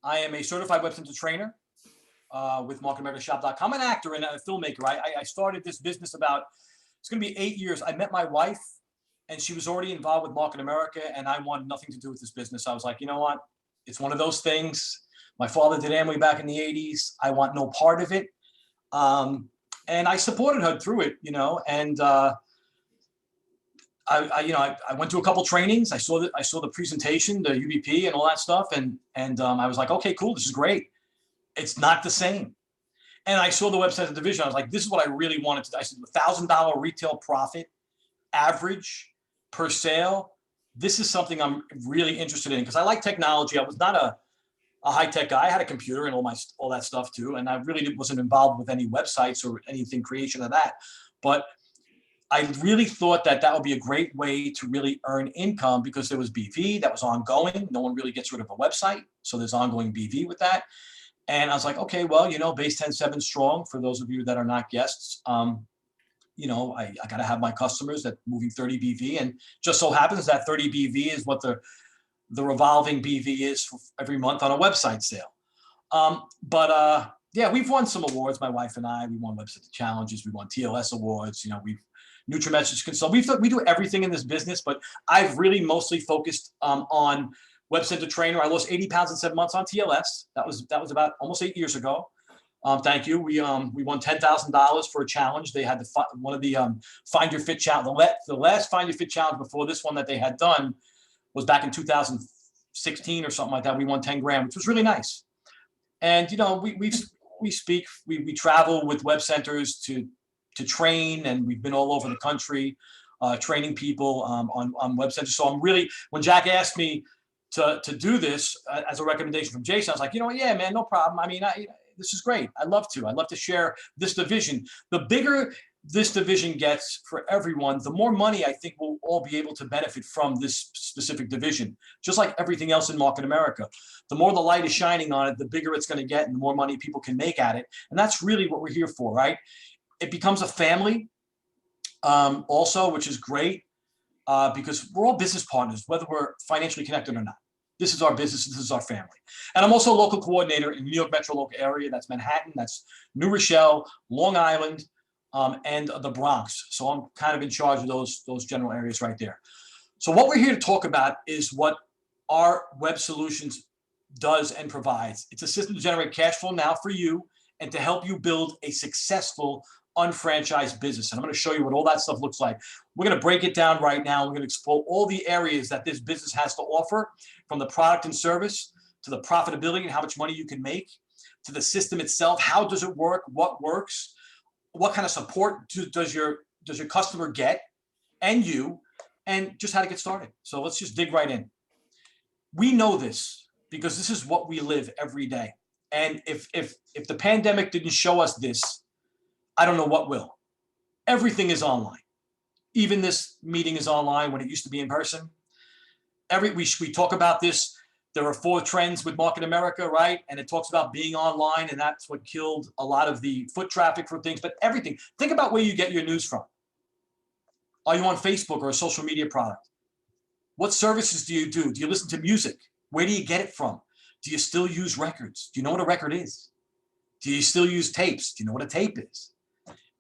I am a certified web center trainer with marketingamericashop.com. I'm an actor and a filmmaker. I started this business it's going to be 8 years. I met my wife and she was already involved with Market America and I wanted nothing to do with this business. I was like, you know what? It's one of those things. My father did Amway back in the 80s. I want no part of it. And I supported her through it, and I went to a couple trainings. I saw the presentation, the UBP and all that stuff. And I was like, okay, cool. This is great. It's not the same. And I saw the website division. I was like, this is what I really wanted to do. I said, $1,000 retail profit average per sale. This is something I'm really interested in because I like technology. I was not a high-tech guy. I had a computer and all that stuff too. And I really wasn't involved with any websites or anything creation of that. But I really thought that would be a great way to really earn income because there was BV that was ongoing. No one really gets rid of a website. So there's ongoing BV with that. And I was like, okay, well, base 10-7 strong for those of you that are not guests. I got to have my customers that moving 30 BV. And just so happens that 30 BV is what the revolving BV is for every month on a website sale. Yeah, we've won some awards, my wife and I. We won website challenges. We won TLS awards. We've NutriMessage Consult. We do everything in this business, but I've really mostly focused on Web Center Trainer. I lost 80 pounds in 7 months on TLS. That was about almost 8 years ago. Thank you. We won $10,000 for a challenge. They had one of the Find Your Fit challenge. The last Find Your Fit challenge before this one that they had done was back in 2016 or something like that. We won 10 grand, which was really nice. And we travel with Web Centers to train, and we've been all over the country training people on Web Centers. So I'm really, when Jack asked me to do this as a recommendation from Jason, I was like, yeah, man, no problem. I mean, this is great. I'd love to share this division. The bigger this division gets for everyone, the more money I think we'll all be able to benefit from this specific division, just like everything else in Market America. The more the light is shining on it, the bigger it's going to get and the more money people can make at it. And that's really what we're here for, right? It becomes a family also, which is great because we're all business partners, whether we're financially connected or not. This is our business. This is our family. And I'm also a local coordinator in New York metro local area. That's Manhattan. That's New Rochelle, Long Island, and the Bronx. So I'm kind of in charge of those general areas right there. So what we're here to talk about is what our web solutions does and provides. It's a system to generate cash flow now for you and to help you build a successful unfranchised business. And I'm going to show you what all that stuff looks like. We're going to break it down right now. We're going to explore all the areas that this business has to offer, from the product and service to the profitability and how much money you can make, to the system itself. How does it work? What works? What kind of support does your customer get, and you, and just how to get started. So let's just dig right in. We know this because this is what we live every day. And if the pandemic didn't show us this, I don't know what will. Everything is online. Even this meeting is online when it used to be in person. We talk about this. There are 4 trends with Market America, right? And it talks about being online, and that's what killed a lot of the foot traffic for things. But everything. Think about where you get your news from. Are you on Facebook or a social media product? What services do you do? Do you listen to music? Where do you get it from? Do you still use records? Do you know what a record is? Do you still use tapes? Do you know what a tape is?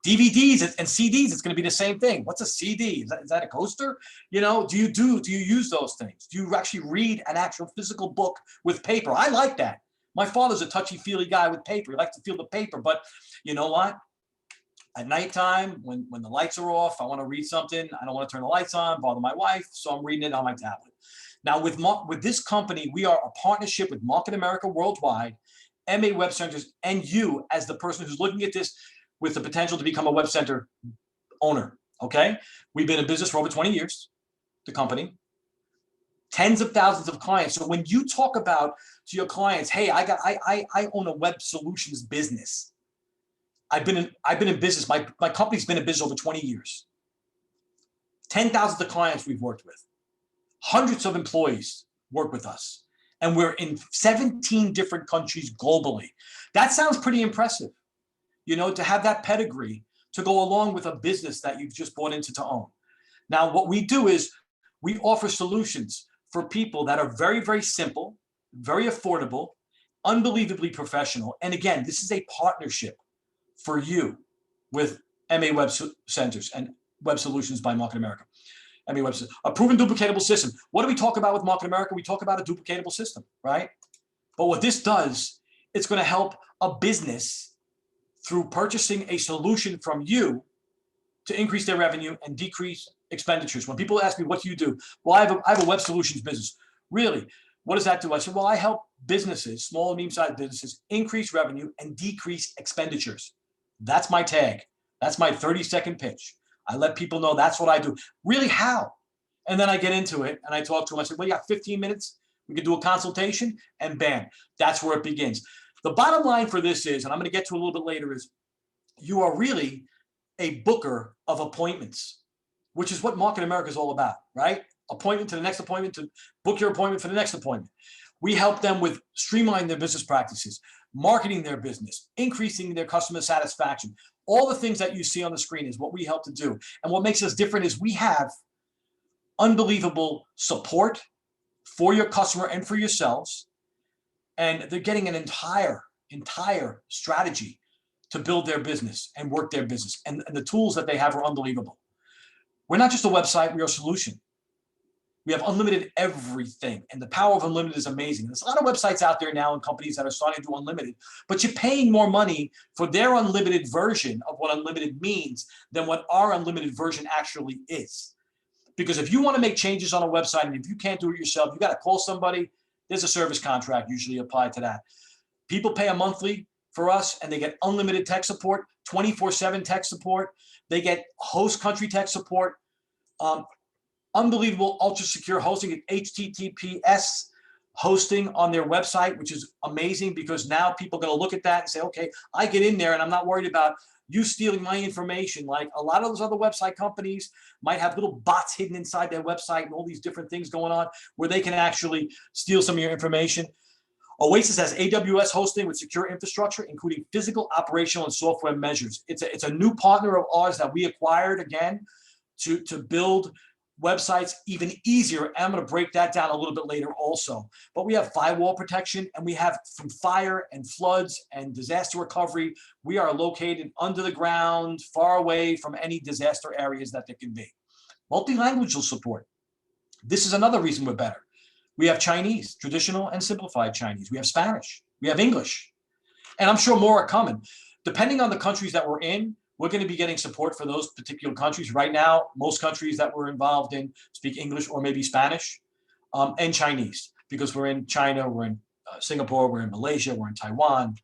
DVDs and CDs, it's going to be the same thing. What's a CD? Is that a coaster? Do you use those things? Do you actually read an actual physical book with paper? I like that. My father's a touchy-feely guy with paper. He likes to feel the paper. But you know what? At nighttime, when the lights are off, I want to read something. I don't want to turn the lights on, bother my wife, so I'm reading it on my tablet. Now, with this company, we are a partnership with Market America Worldwide, MA Web Centers, and you as the person who's looking at this with the potential to become a web center owner, okay? We've been in business for over 20 years, the company, tens of thousands of clients. So when you talk about to your clients, hey, I own a web solutions business. I've been in business. My company's been in business over 20 years. 10,000 of clients we've worked with. Hundreds of employees work with us. And we're in 17 different countries globally. That sounds pretty impressive. To have that pedigree to go along with a business that you've just bought into to own. Now, what we do is we offer solutions for people that are very, very simple, very affordable, unbelievably professional. And again, this is a partnership for you with MA Web Centers and Web Solutions by Market America. MA Web, a proven duplicatable system. What do we talk about with Market America? We talk about a duplicatable system, right? But what this does, it's going to help a business through purchasing a solution from you to increase their revenue and decrease expenditures. When people ask me, what do you do? Well, I have a web solutions business. Really? What does that do? I said, well, I help businesses, small and medium-sized businesses, increase revenue and decrease expenditures. That's my tag. That's my 30-second pitch. I let people know that's what I do. Really, how? And then I get into it and I talk to them. I said, well, you got 15 minutes. We could do a consultation, and bam, that's where it begins. The bottom line for this is, and I'm going to get to a little bit later, is you are really a booker of appointments, which is what Market America is all about, right? Appointment to the next appointment, to book your appointment for the next appointment. We help them with streamlining their business practices, marketing their business, increasing their customer satisfaction. All the things that you see on the screen is what we help to do. And what makes us different is we have unbelievable support for your customer and for yourselves. And they're getting an entire strategy to build their business and work their business. And the tools that they have are unbelievable. We're not just a website, we're a solution. We have unlimited everything. And the power of unlimited is amazing. There's a lot of websites out there now and companies that are starting to do unlimited, but you're paying more money for their unlimited version of what unlimited means than what our unlimited version actually is. Because if you want to make changes on a website and if you can't do it yourself, you got to call somebody. There's a service contract usually applied to that. People pay a monthly for us and they get unlimited tech support, 24/7 tech support. They get host country tech support, unbelievable ultra secure hosting at HTTPS hosting on their website, which is amazing because now people are going to look at that and say, okay, I get in there and I'm not worried about you stealing my information. Like a lot of those other website companies might have little bots hidden inside their website and all these different things going on where they can actually steal some of your information. Oasis has AWS hosting with secure infrastructure, including physical, operational, and software measures. It's a new partner of ours that we acquired again to build websites even easier. And I'm going to break that down a little bit later also. But we have firewall protection and we have from fire and floods and disaster recovery. We are located under the ground, far away from any disaster areas that there can be. Multi-language support. This is another reason we're better. We have Chinese, traditional and simplified Chinese. We have Spanish. We have English. And I'm sure more are coming. Depending on the countries that we're in, we're going to be getting support for those particular countries. Right now, most countries that we're involved in speak English or maybe Spanish and Chinese because we're in China, we're in Singapore, we're in Malaysia, we're in Taiwan,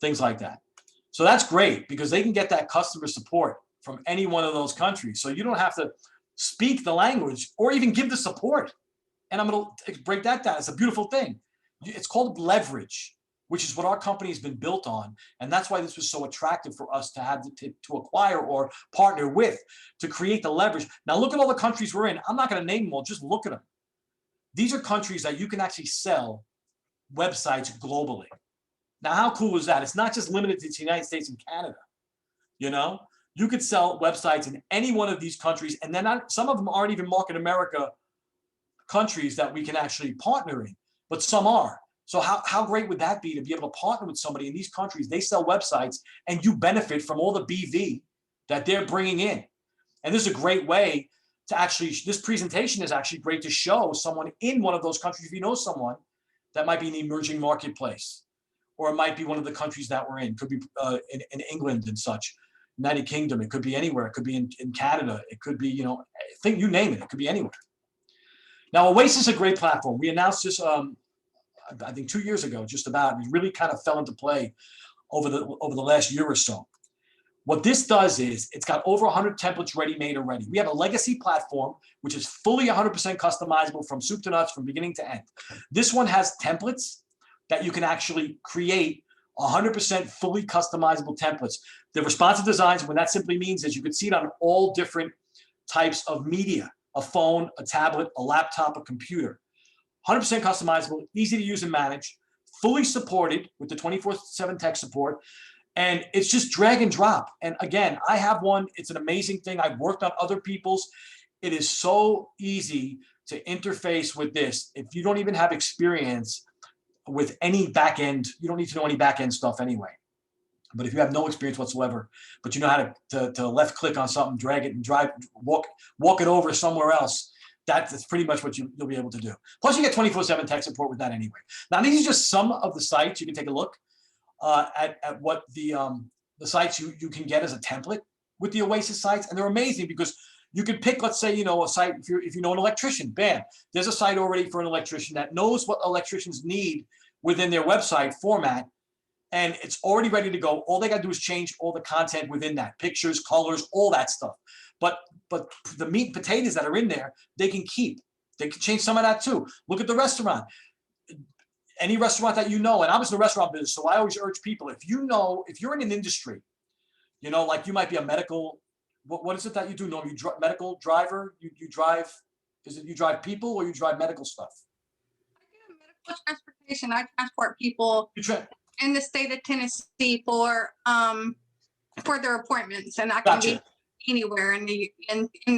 things like that. So that's great because they can get that customer support from any one of those countries. So you don't have to speak the language or even give the support. And I'm going to break that down. It's a beautiful thing. It's called leverage, which is what our company has been built on. And that's why this was so attractive for us to have to acquire or partner with to create the leverage. Now, look at all the countries we're in. I'm not going to name them all. Just look at them. These are countries that you can actually sell websites globally. Now, how cool is that? It's not just limited to the United States and Canada. You know, you could sell websites in any one of these countries. And then some of them aren't even Market America countries that we can actually partner in, but some are. So how great would that be to be able to partner with somebody in these countries? They sell websites and you benefit from all the BV that they're bringing in. And this is a great way to actually, this presentation is actually great to show someone in one of those countries. If you know someone that might be in the emerging marketplace, or it might be one of the countries that we're in, could be in England and such, United Kingdom, it could be anywhere. It could be in Canada. It could be, you name it, it could be anywhere. Now, Oasis is a great platform. We announced this, I think 2 years ago, just about. It really kind of fell into play over the last year or so. What this does is it's got over 100 templates ready-made already. We have a legacy platform, which is fully 100% customizable from soup to nuts, from beginning to end. This one has templates that you can actually create 100% fully customizable templates. The responsive designs, what that simply means is you can see it on all different types of media. A phone, a tablet, a laptop, a computer. 100% customizable, easy to use and manage, fully supported with the 24/7 tech support, and it's just drag and drop. And again, I have one. It's an amazing thing. I've worked on other people's. It is so easy to interface with this. If you don't even have experience with any back end. You don't need to know any back end stuff anyway. But if you have no experience whatsoever, but you know how to left click on something, drag it, and walk it over somewhere else, that's pretty much what you'll be able to do. Plus, you get 24/7 tech support with that anyway. Now, these are just some of the sites. You can take a look at what the sites you can get as a template with the Oasis sites, and they're amazing because you could pick, let's say, a site, if you know an electrician, bam, there's a site already for an electrician that knows what electricians need within their website format, and it's already ready to go. All they got to do is change all the content within that, pictures, colors, all that stuff. But the meat and potatoes that are in there, they can keep. They can change some of that too. Look at the restaurant. Any restaurant that you know, and I was in the restaurant business, so I always urge people, if you're in an industry, like you might be a medical, what is it that you do? No, medical driver. You drive. Is it you drive people or you drive medical stuff? I do medical transportation. I transport people in the state of Tennessee for their appointments, and I can Gotcha. be anywhere in the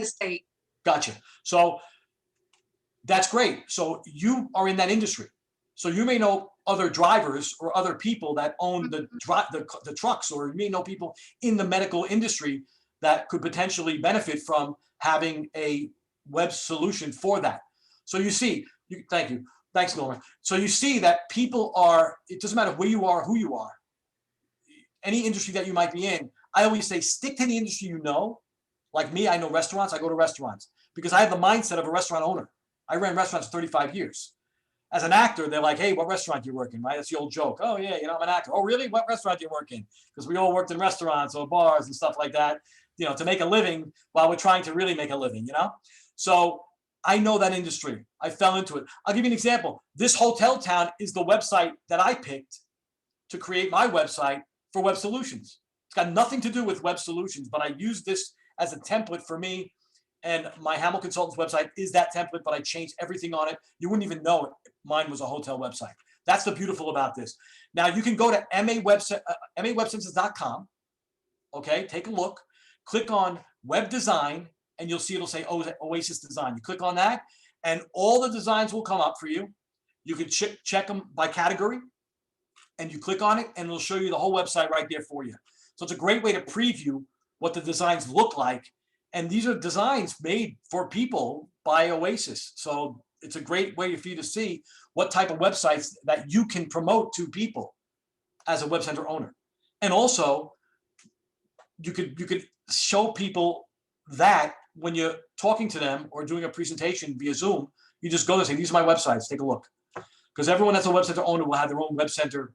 state. Gotcha. So that's great. So you are in that industry. So you may know other drivers or other people that own the trucks, or you may know people in the medical industry that could potentially benefit from having a web solution for that. So you see, thank you. Thanks, Norman. So you see that people it doesn't matter where you are, who you are, any industry that you might be in. I always say, stick to the industry you know. Like me, I know restaurants. I go to restaurants because I have the mindset of a restaurant owner. I ran restaurants for 35 years. As an actor, they're like, hey, what restaurant you work in, right? That's the old joke. Oh, yeah, I'm an actor. Oh, really? What restaurant do you work in? Because we all worked in restaurants or bars and stuff like that, to make a living while we're trying to really make a living, So I know that industry. I fell into it. I'll give you an example. This Hotel Town is the website that I picked to create my website for web solutions. It's got nothing to do with web solutions, but I use this as a template for me. And my Hammel Consultants website is that template, but I changed everything on it. You wouldn't even know it. Mine was a hotel website. That's the beautiful about this. Now you can go to mawebcenters.com. Okay, take a look. Click on web design, and you'll see it'll say Oasis design. You click on that, and all the designs will come up for you. You can check them by category, and you click on it, and it'll show you the whole website right there for you. So it's a great way to preview what the designs look like. And these are designs made for people by Oasis. So it's a great way for you to see what type of websites that you can promote to people as a web center owner. And also, you could show people that when you're talking to them or doing a presentation via Zoom, you just go there and say, these are my websites, take a look. Because everyone that's a web center owner will have their own web center,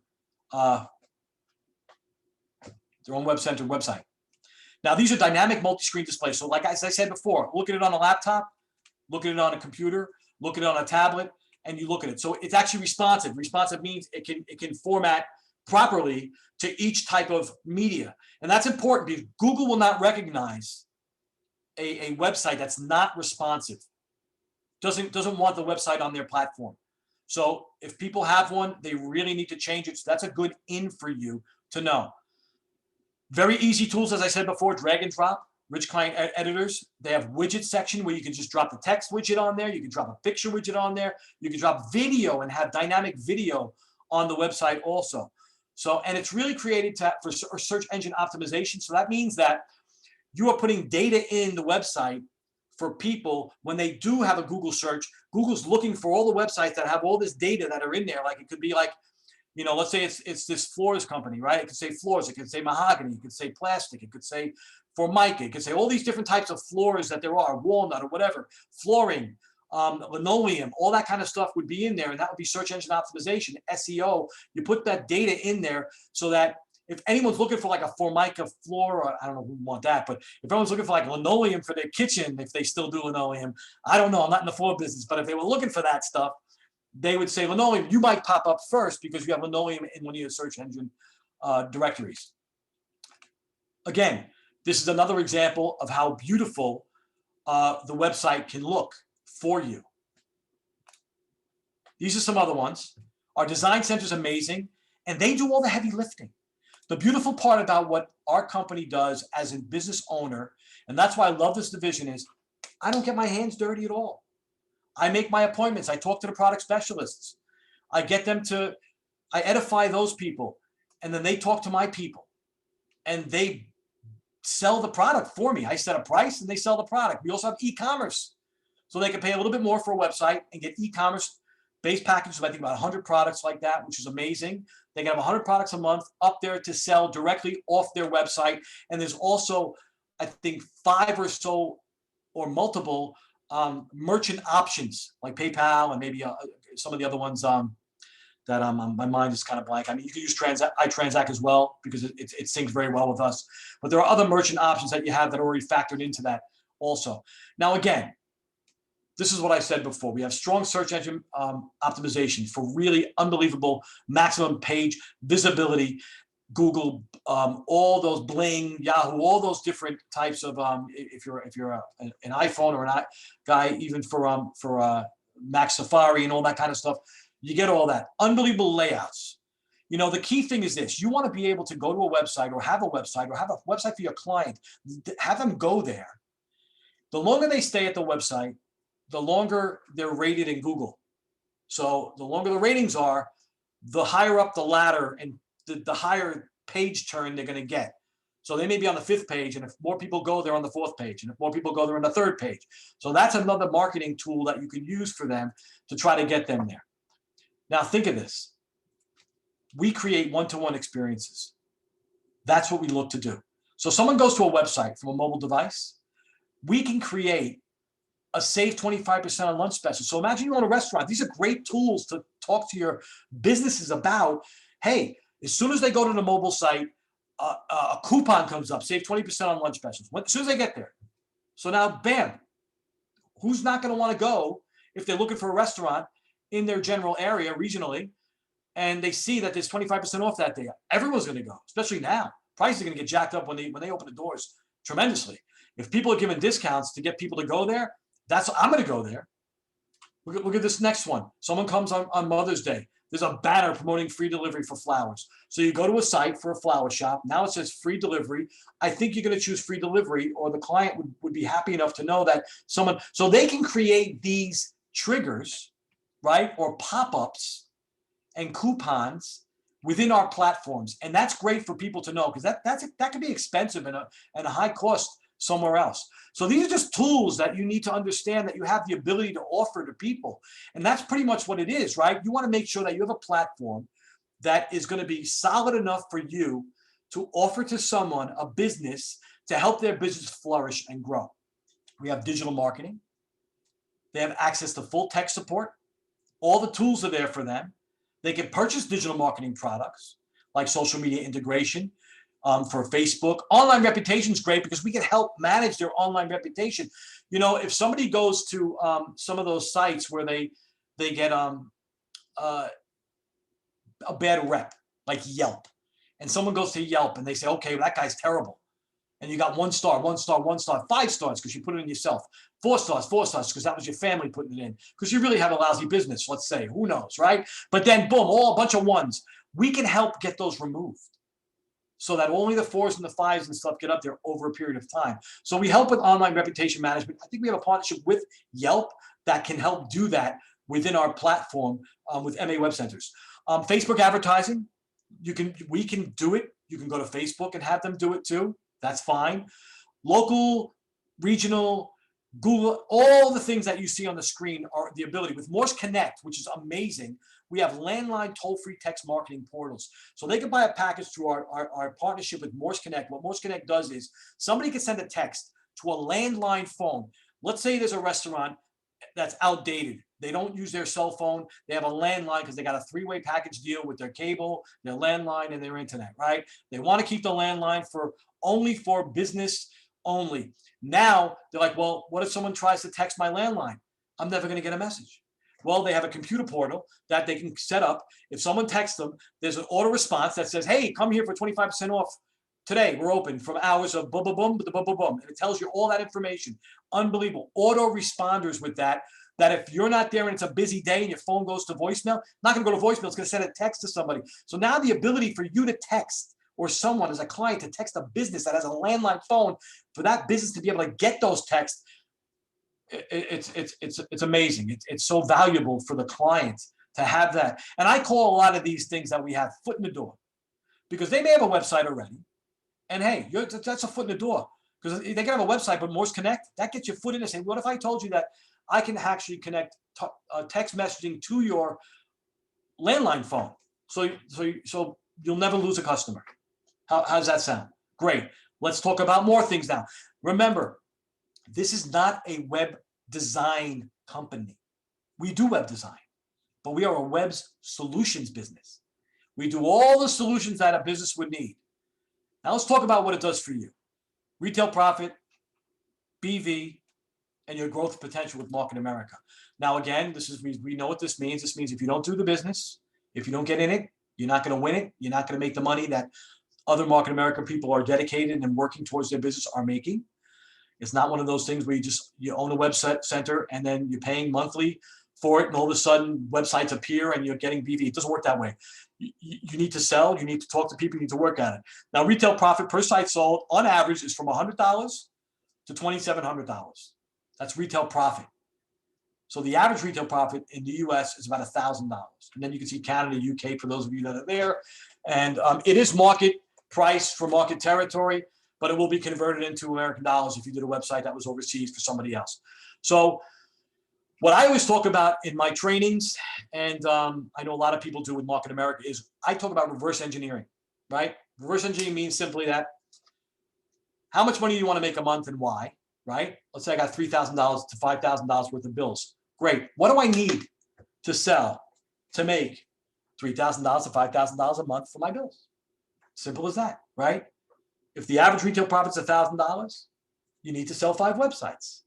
website. Now, these are dynamic multi-screen displays. So like as I said before, look at it on a laptop, look at it on a computer, look at it on a tablet, and you look at it. So it's actually responsive. Responsive means it can format properly to each type of media. And that's important because Google will not recognize a website that's not responsive. Doesn't want the website on their platform. So if people have one, they really need to change it. So that's a good in for you to know. Very easy tools, as I said before, drag and drop, rich client editors. They have widget section where you can just drop the text widget on there. You can drop a picture widget on there. You can drop video and have dynamic video on the website also. So, and it's really created for search engine optimization. So that means that you are putting data in the website for people when they do have a Google search. Google's looking for all the websites that have all this data that are in there. Like it could be like, let's say it's this floors company, right? It could say floors, it could say mahogany, it could say plastic, it could say formica, it could say all these different types of floors that there are, walnut or whatever, flooring, linoleum, all that kind of stuff would be in there, and that would be search engine optimization, SEO. You put that data in there so that if anyone's looking for like a formica floor, or I don't know who would want that, but if anyone's looking for like linoleum for their kitchen, if they still do linoleum, I don't know, I'm not in the floor business, but if they were looking for that stuff, they would say linoleum. You might pop up first because you have linoleum in one of your search engine directories. Again, this is another example of how beautiful the website can look for you. These are some other ones. Our design center is amazing, and they do all the heavy lifting. The beautiful part about what our company does as a business owner, and that's why I love this division, is I don't get my hands dirty at all. I make my appointments. I talk to the product specialists. I edify those people, and then they talk to my people, and they sell the product for me. I set a price and they sell the product. We also have e-commerce. So they can pay a little bit more for a website and get e-commerce based packages of, I think, about 100 products like that, which is amazing. They can have 100 products a month up there to sell directly off their website. And there's also, I think, 5 or so or multiple merchant options like PayPal and maybe some of the other ones that my mind is kind of blank. I mean, you can use iTransact as well because it syncs very well with us. But there are other merchant options that you have that are already factored into that also. Now, again, this is what I said before. We have strong search engine optimization for really unbelievable maximum page visibility. Google, all those Bling, Yahoo, all those different types of if you're an iPhone or an guy, even for Mac Safari and all that kind of stuff, you get all that unbelievable layouts. You know, the key thing is this: you want to be able to go to a website or have a website for your client, have them go there. The longer they stay at the website, the longer they're rated in Google. So the longer the ratings are, the higher up the ladder and the higher page turn they're going to get. So they may be on the 5th page, and if more people go, they're on the 4th page, and if more people go, they're on the 3rd page. So that's another marketing tool that you can use for them to try to get them there. Now think of this. We create one-to-one experiences. That's what we look to do. So someone goes to a website from a mobile device, we can create a save 25% on lunch special. So imagine you own a restaurant. These are great tools to talk to your businesses about. Hey, as soon as they go to the mobile site, a coupon comes up, save 20% on lunch specials. As soon as they get there. So now, bam, who's not going to want to go if they're looking for a restaurant in their general area regionally, and they see that there's 25% off that day? Everyone's going to go, especially now. Prices are going to get jacked up when they open the doors tremendously. If people are giving discounts to get people to go there, I'm going to go there. Look at this next one. Someone comes on Mother's Day. There's a banner promoting free delivery for flowers. So you go to a site for a flower shop. Now it says free delivery. I think you're going to choose free delivery, or the client would be happy enough to know that someone, so they can create these triggers, right? Or pop-ups and coupons within our platforms. And that's great for people to know, because that can be expensive and a high cost somewhere else. So these are just tools that you need to understand that you have the ability to offer to people. And that's pretty much what it is, right? You want to make sure that you have a platform that is going to be solid enough for you to offer to someone a business to help their business flourish and grow. We have digital marketing. They have access to full tech support. All the tools are there for them. They can purchase digital marketing products like social media integration, for Facebook. Online reputation is great because we can help manage their online reputation. You know, if somebody goes to some of those sites where they get a bad rep, like Yelp, and someone goes to Yelp and they say, okay, well, that guy's terrible. And you got 1 star, 1 star, 1 star, 5 stars because you put it in yourself, 4 stars because that was your family putting it in, because you really have a lousy business, let's say, who knows, right? But then boom, a bunch of 1s. We can help get those removed, so that only the 4s and the 5s and stuff get up there over a period of time. So we help with online reputation management. I think we have a partnership with Yelp that can help do that within our platform with MA WebCenters. Facebook advertising, we can do it. You can go to Facebook and have them do it too. That's fine. Local, regional, Google, all the things that you see on the screen are the ability. With Morse Connect, which is amazing, we have landline toll-free text marketing portals. So they can buy a package through our partnership with Morse Connect. What Morse Connect does is somebody can send a text to a landline phone. Let's say there's a restaurant that's outdated. They don't use their cell phone. They have a landline because they got a 3-way package deal with their cable, their landline, and their internet, right? They want to keep the landline only for business only. Now they're like, well, what if someone tries to text my landline? I'm never going to get a message. Well, they have a computer portal that they can set up. If someone texts them, there's an auto response that says, hey, come here for 25% off today. We're open from hours of boom, boom, boom, boom, boom, boom. And it tells you all that information. Unbelievable. Auto responders with that if you're not there and it's a busy day and your phone goes to voicemail, not going to go to voicemail, it's going to send a text to somebody. So now the ability for you to text, or someone as a client to text a business that has a landline phone, for that business to be able to get those texts, it's amazing. It's so valuable for the client to have that. And I call a lot of these things that we have foot in the door, because they may have a website already. And hey, that's a foot in the door, because they can have a website, but Morse Connect, that gets your foot in and say, what if I told you that I can actually connect text messaging to your landline phone? So you'll never lose a customer. How's that sound? Great. Let's talk about more things now. Remember, this is not a web design company. We do web design, but we are a web solutions business. We do all the solutions that a business would need. Now let's talk about what it does for you. Retail profit, BV, and your growth potential with Market America. Now again, we know what this means. This means if you don't do the business, if you don't get in it, you're not going to win it. You're not going to make the money that other Market America people are dedicated and working towards their business are making. It's not one of those things where you own a WebCenter and then you're paying monthly for it, and all of a sudden websites appear and you're getting BV. It doesn't work that way. You need to sell, you need to talk to people, you need to work at it. Now, retail profit per site sold on average is from $100 to $2,700. That's retail profit. So the average retail profit in the US is about $1,000. And then you can see Canada, UK, for those of you that are there. And it is market price for market territory, but it will be converted into American dollars if you did a website that was overseas for somebody else. So what I always talk about in my trainings, and I know a lot of people do with Market America, is I talk about reverse engineering, right? Reverse engineering means simply that how much money do you want to make a month and why, right? Let's say I got $3,000 to $5,000 worth of bills. Great. What do I need to sell to make $3,000 to $5,000 a month for my bills? Simple as that, right? If the average retail profit is $1,000, you need to sell 5 websites,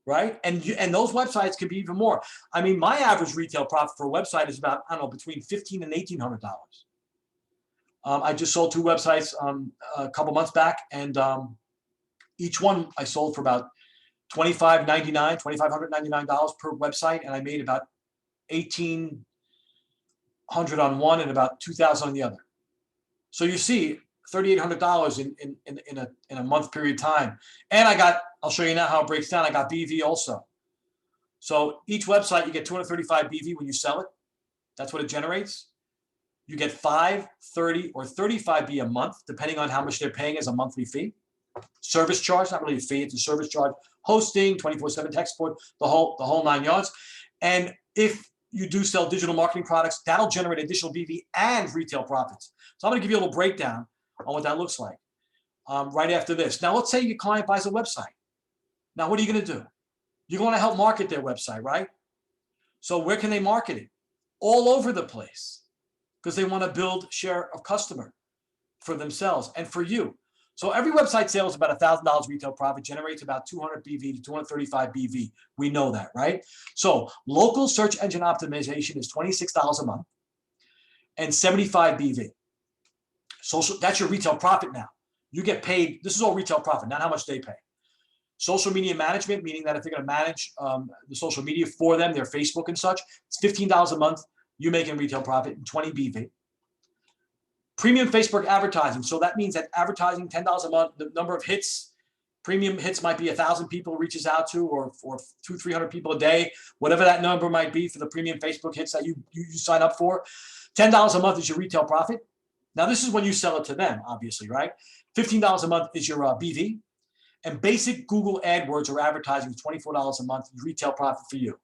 right? And those websites could be even more. I mean, my average retail profit for a website is about, I don't know, between $1,500 and $1,800. I just sold 2 websites a couple months back, and each one I sold for about $2,599 per website, and I made about $1,800 on one and about $2,000 on the other. So you see, $3,800 in a month period of time. And I'll show you now how it breaks down. I got BV also. So each website, you get 235 BV when you sell it. That's what it generates. You get 5, 30, or 35 B a month, depending on how much they're paying as a monthly fee. Service charge, not really a fee, it's a service charge. Hosting, 24/7 tech support, the whole 9 yards. And if you do sell digital marketing products, that'll generate additional BV and retail profits. So I'm going to give you a little breakdown on what that looks like right after this. Now, let's say your client buys a website. Now, what are you going to do? You're going to help market their website, right? So where can they market it? All over the place, because they want to build share of customer for themselves and for you. So every website sale is about $1,000 retail profit, generates about 200 BV to 235 BV. We know that, right? So local search engine optimization is $26 a month and 75 BV. Social, that's your retail profit now. You get paid. This is all retail profit, not how much they pay. Social media management, meaning that if they're going to manage the social media for them, their Facebook and such, it's $15 a month. You make in retail profit and 20 BV. Premium Facebook advertising. So that means that advertising $10 a month, the number of hits, premium hits might be 1,000 people reaches out to, or 200-300 people a day, whatever that number might be for the premium Facebook hits that you sign up for. $10 a month is your retail profit. Now, this is when you sell it to them, obviously, right? $15 a month is your BV. And basic Google AdWords or advertising is $24 a month, retail profit for you,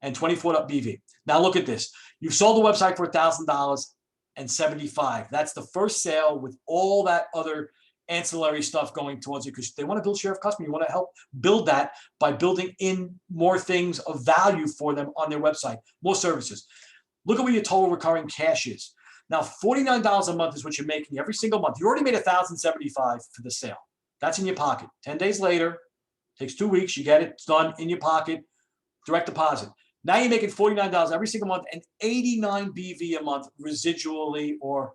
and $24 BV. Now, look at this. You've sold the website for $1,000 and 75. That's the first sale with all that other ancillary stuff going towards it, because they want to build share of customer. You want to help build that by building in more things of value for them on their website, more services. Look at what your total recurring cash is. Now, $49 a month is what you're making every single month. You already made $1,075 for the sale. That's in your pocket. 10 days later, takes 2 weeks, you get it, it's done in your pocket, direct deposit. Now you're making $49 every single month and 89 BV a month residually, or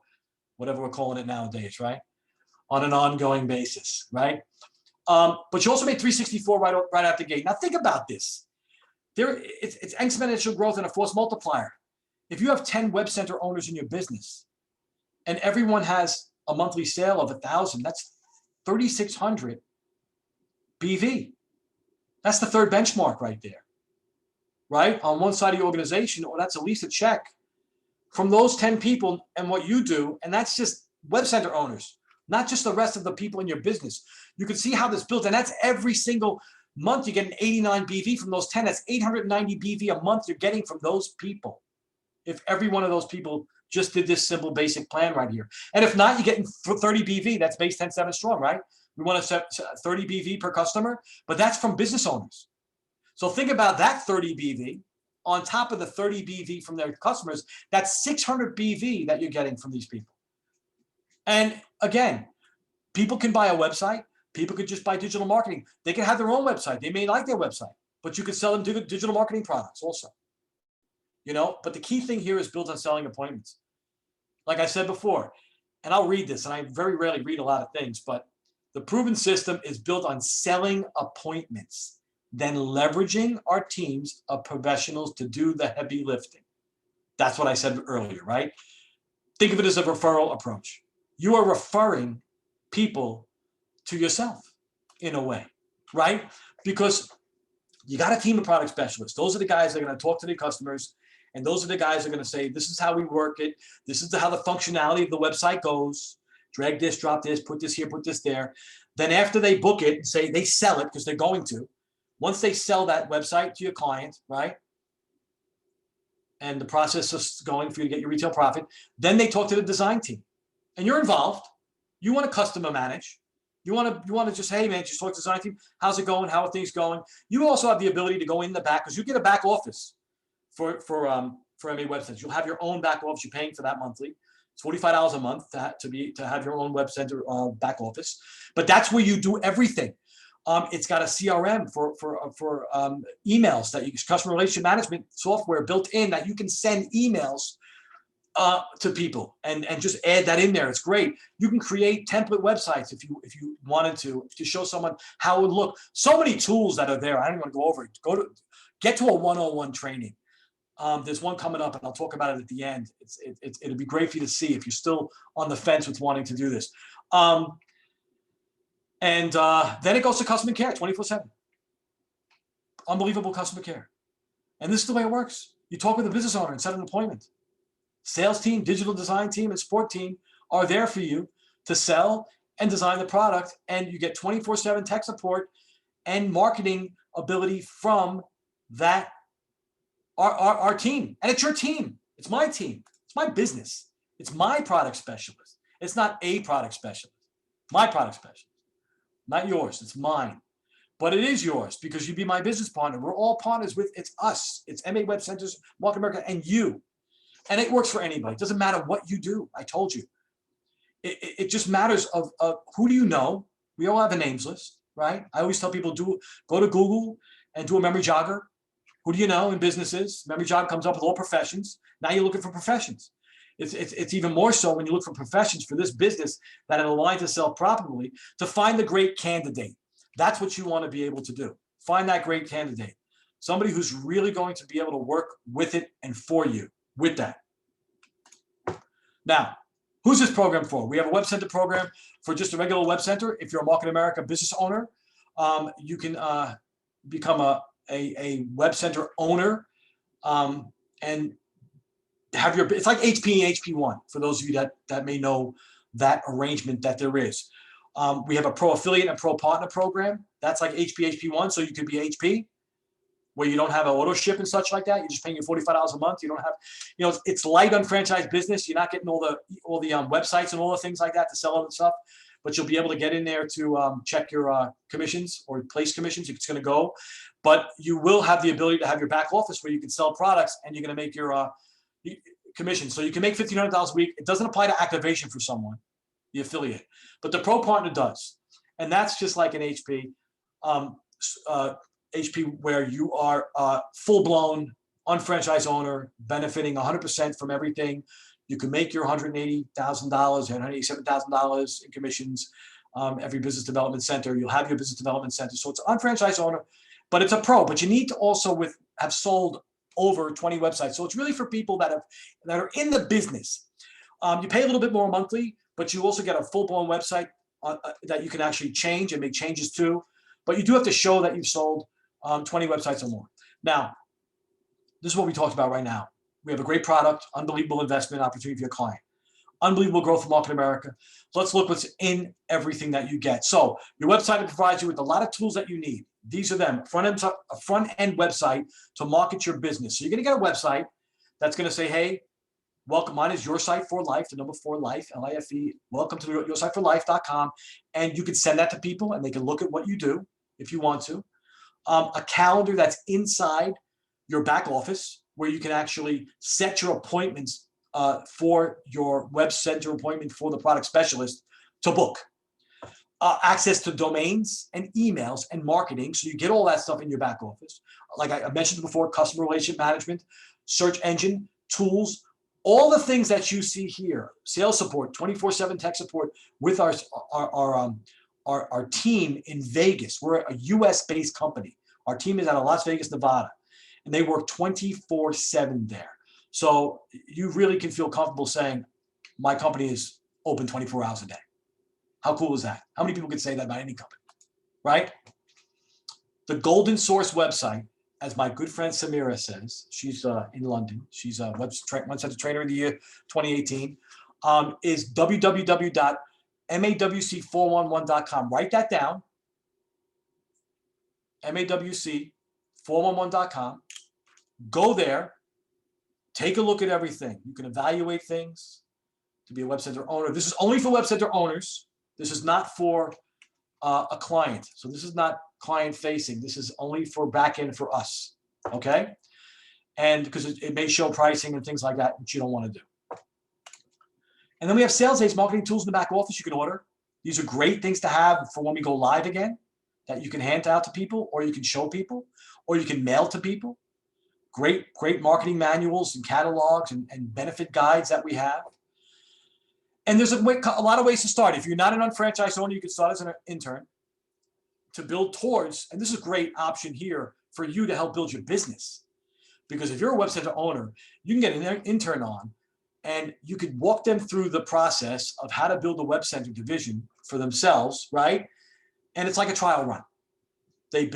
whatever we're calling it nowadays, right? On an ongoing basis, right? But you also made $364 right out the gate. Now think about this. It's exponential growth and a force multiplier. If you have 10 web center owners in your business and everyone has a monthly sale of 1,000, that's 3,600 BV. That's the third benchmark right there. right? On one side of your organization, or that's at least a check from those 10 people and what you do. And that's just web center owners, not just the rest of the people in your business. You can see how this builds. And that's every single month you get an 89 BV from those 10. That's 890 BV a month you're getting from those people. If every one of those people just did this simple basic plan right here. And if not, you're getting 30 BV. That's base 10-7 strong, right? We want to set 30 BV per customer, but that's from business owners. So think about that 30 BV on top of the 30 BV from their customers. That's 600 BV that you're getting from these people. And again, people can buy a website. People could just buy digital marketing. They can have their own website. They may like their website, but you could sell them digital marketing products also. But the key thing here is built on selling appointments. Like I said before, and I'll read this, and I very rarely read a lot of things, but the proven system is built on selling appointments, then leveraging our teams of professionals to do the heavy lifting. That's what I said earlier, right? Think of it as a referral approach. You are referring people to yourself in a way, right? Because you got a team of product specialists. Those are the guys that are going to talk to the customers. And those are the guys that are going to say, this is how we work it. This is how the functionality of the website goes. Drag this, drop this, put this here, put this there. Then after they book it and say they sell it, because they're going to, once they sell that website to your client, right? And the process is going for you to get your retail profit, then they talk to the design team. And you're involved. You want to customer manage. You want to just, hey man, just talk to the design team. How's it going? How are things going? You also have the ability to go in the back, because you get a back office for MA websites. You'll have your own back office. You're paying for that monthly. It's $45 a month to have your own web center back office. But that's where you do everything. It's got a CRM for emails that you customer relationship management software built in that you can send emails to people and just add that in there. It's great. You can create template websites if you wanted to show someone how it would look. So many tools that are there. I don't want to go over it. Get to a 101 training. There's one coming up, and I'll talk about it at the end. It'll be great for you to see if you're still on the fence with wanting to do this. And then it goes to customer care 24/7. Unbelievable customer care. And this is the way it works. You talk with a business owner and set an appointment. Sales team, digital design team, and support team are there for you to sell and design the product. And you get 24/7 tech support and marketing ability from that our team. And it's your team. It's my team. It's my business. It's my product specialist. It's not a product specialist. My product specialist. Not yours. It's mine. But it is yours because you'd be my business partner. We're all partners with, it's us. It's MA Web Centers, Market America, and you. And it works for anybody. It doesn't matter what you do. I told you. It just matters of who do you know? We all have a names list, right? I always tell people, go to Google and do a memory jogger. Who do you know in businesses? Memory jog comes up with all professions. Now you're looking for professions. It's even more so when you look for professions for this business that are aligned to sell profitably, to find the great candidate. That's what you want to be able to do. Find that great candidate. Somebody who's really going to be able to work with it and for you with that. Now, who's this program for? We have a web center program for just a regular web center. If you're a Market America business owner, you can become a web center owner and have it's like HP and HP1 for those of you that may know that arrangement that there is. We have a pro affiliate and pro partner program. That's like HP, HP1. So you could be HP where you don't have an auto ship and such like that. You're just paying you $45 a month. You don't have, it's light on franchise business. You're not getting all the websites and all the things like that to sell other stuff, but you'll be able to get in there to check your commissions or place commissions if it's going to go. But you will have the ability to have your back office where you can sell products and you're going to make your commission. So you can make $1,500 a week. It doesn't apply to activation for someone, the affiliate, but the pro partner does. And that's just like an HP, HP where you are full-blown unfranchised owner, benefiting 100% from everything. You can make your $180,000, $187,000 in commissions. Every business development center, you'll have your business development center. So it's an unfranchised owner, but it's a pro. But you need to also have sold over 20 websites. So it's really for people that are in the business. You pay a little bit more monthly, but you also get a full-blown website that you can actually change and make changes to. But you do have to show that you've sold 20 websites or more. Now, this is what we talked about right now. We have a great product, unbelievable investment opportunity for your client, unbelievable growth for Market America. Let's look what's in everything that you get. So your website provides you with a lot of tools that you need. These are them, a front-end website to market your business. So you're going to get a website that's going to say, hey, welcome, mine is Your Site for Life, the number 4 life, L-I-F-E, welcome to yoursiteforlife.com. And you can send that to people and they can look at what you do if you want to. A calendar that's inside your back office where you can actually set your appointments for your web center appointment for the product specialist to book. Access to domains and emails and marketing. So you get all that stuff in your back office. Like I mentioned before, customer relationship management, search engine, tools, all the things that you see here, sales support, 24/7 tech support with our team in Vegas. We're a US-based company. Our team is out of Las Vegas, Nevada, and they work 24/7 there. So you really can feel comfortable saying, my company is open 24 hours a day. How cool is that? How many people could say that about any company, right? The Golden Source website, as my good friend Samira says, she's in London. She's a WebCenters Trainer of the Year 2018, is www.mawc411.com. Write that down, mawc411.com. Go there, take a look at everything. You can evaluate things to be a web center owner. This is only for web center owners. This is not for a client. So this is not client facing. This is only for back end for us. Okay. And because it may show pricing and things like that, which you don't want to do. And then we have sales aids, marketing tools in the back office you can order. These are great things to have for when we go live again, that you can hand out to people, or you can show people, or you can mail to people. Great marketing manuals and catalogs and benefit guides that we have. And there's a lot of ways to start. If you're not an unfranchised owner, you can start as an intern to build towards, and this is a great option here for you to help build your business. Because if you're a web center owner, you can get an intern on and you could walk them through the process of how to build a web center division for themselves, right? And it's like a trial run. They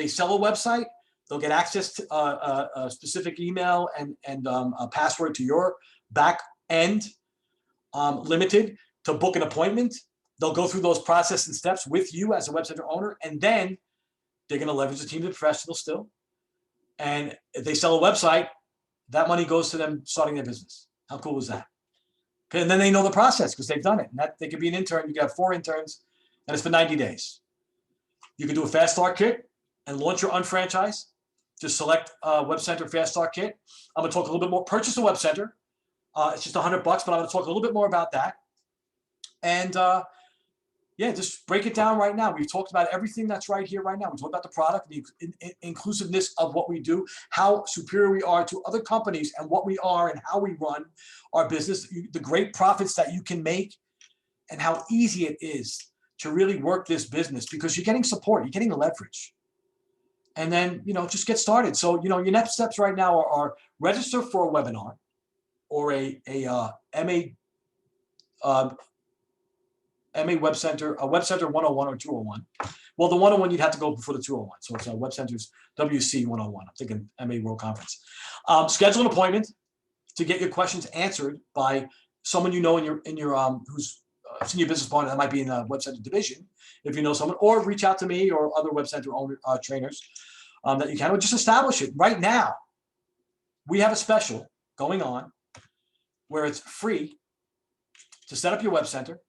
sell a website, they'll get access to a specific email and a password to your back end, limited to book an appointment. They'll go through those process and steps with you as a web center owner, and then they're going to leverage the team of professionals still. And if they sell a website, that money goes to them starting their business. How cool is that? And then they know the process because they've done it. And that they could be an intern. You can have 4 interns, and it's for 90 days. You can do a fast start kit and launch your unfranchise. Just select Web Center Fast Start Kit. I'm going to talk a little bit more. Purchase a Web Center. It's just $100, but I'm going to talk a little bit more about that. And yeah, just break it down right now. We've talked about everything that's right here right now. We talked about the product, the inclusiveness of what we do, how superior we are to other companies and what we are and how we run our business, the great profits that you can make and how easy it is to really work this business because you're getting support, you're getting leverage. And then, just get started. So, your next steps right now are register for a webinar or a MA Web Center, a Web Center 101 or 201. Well, the 101, you'd have to go before the 201. So it's a Web Centers WC 101. I'm thinking MA World Conference. Schedule an appointment to get your questions answered by someone in your who's senior business partner that might be in a Web Center division, if you know someone, or reach out to me or other Web Center owner, trainers that you can, or just establish it. Right now, we have a special going on where it's free to set up your Web Center.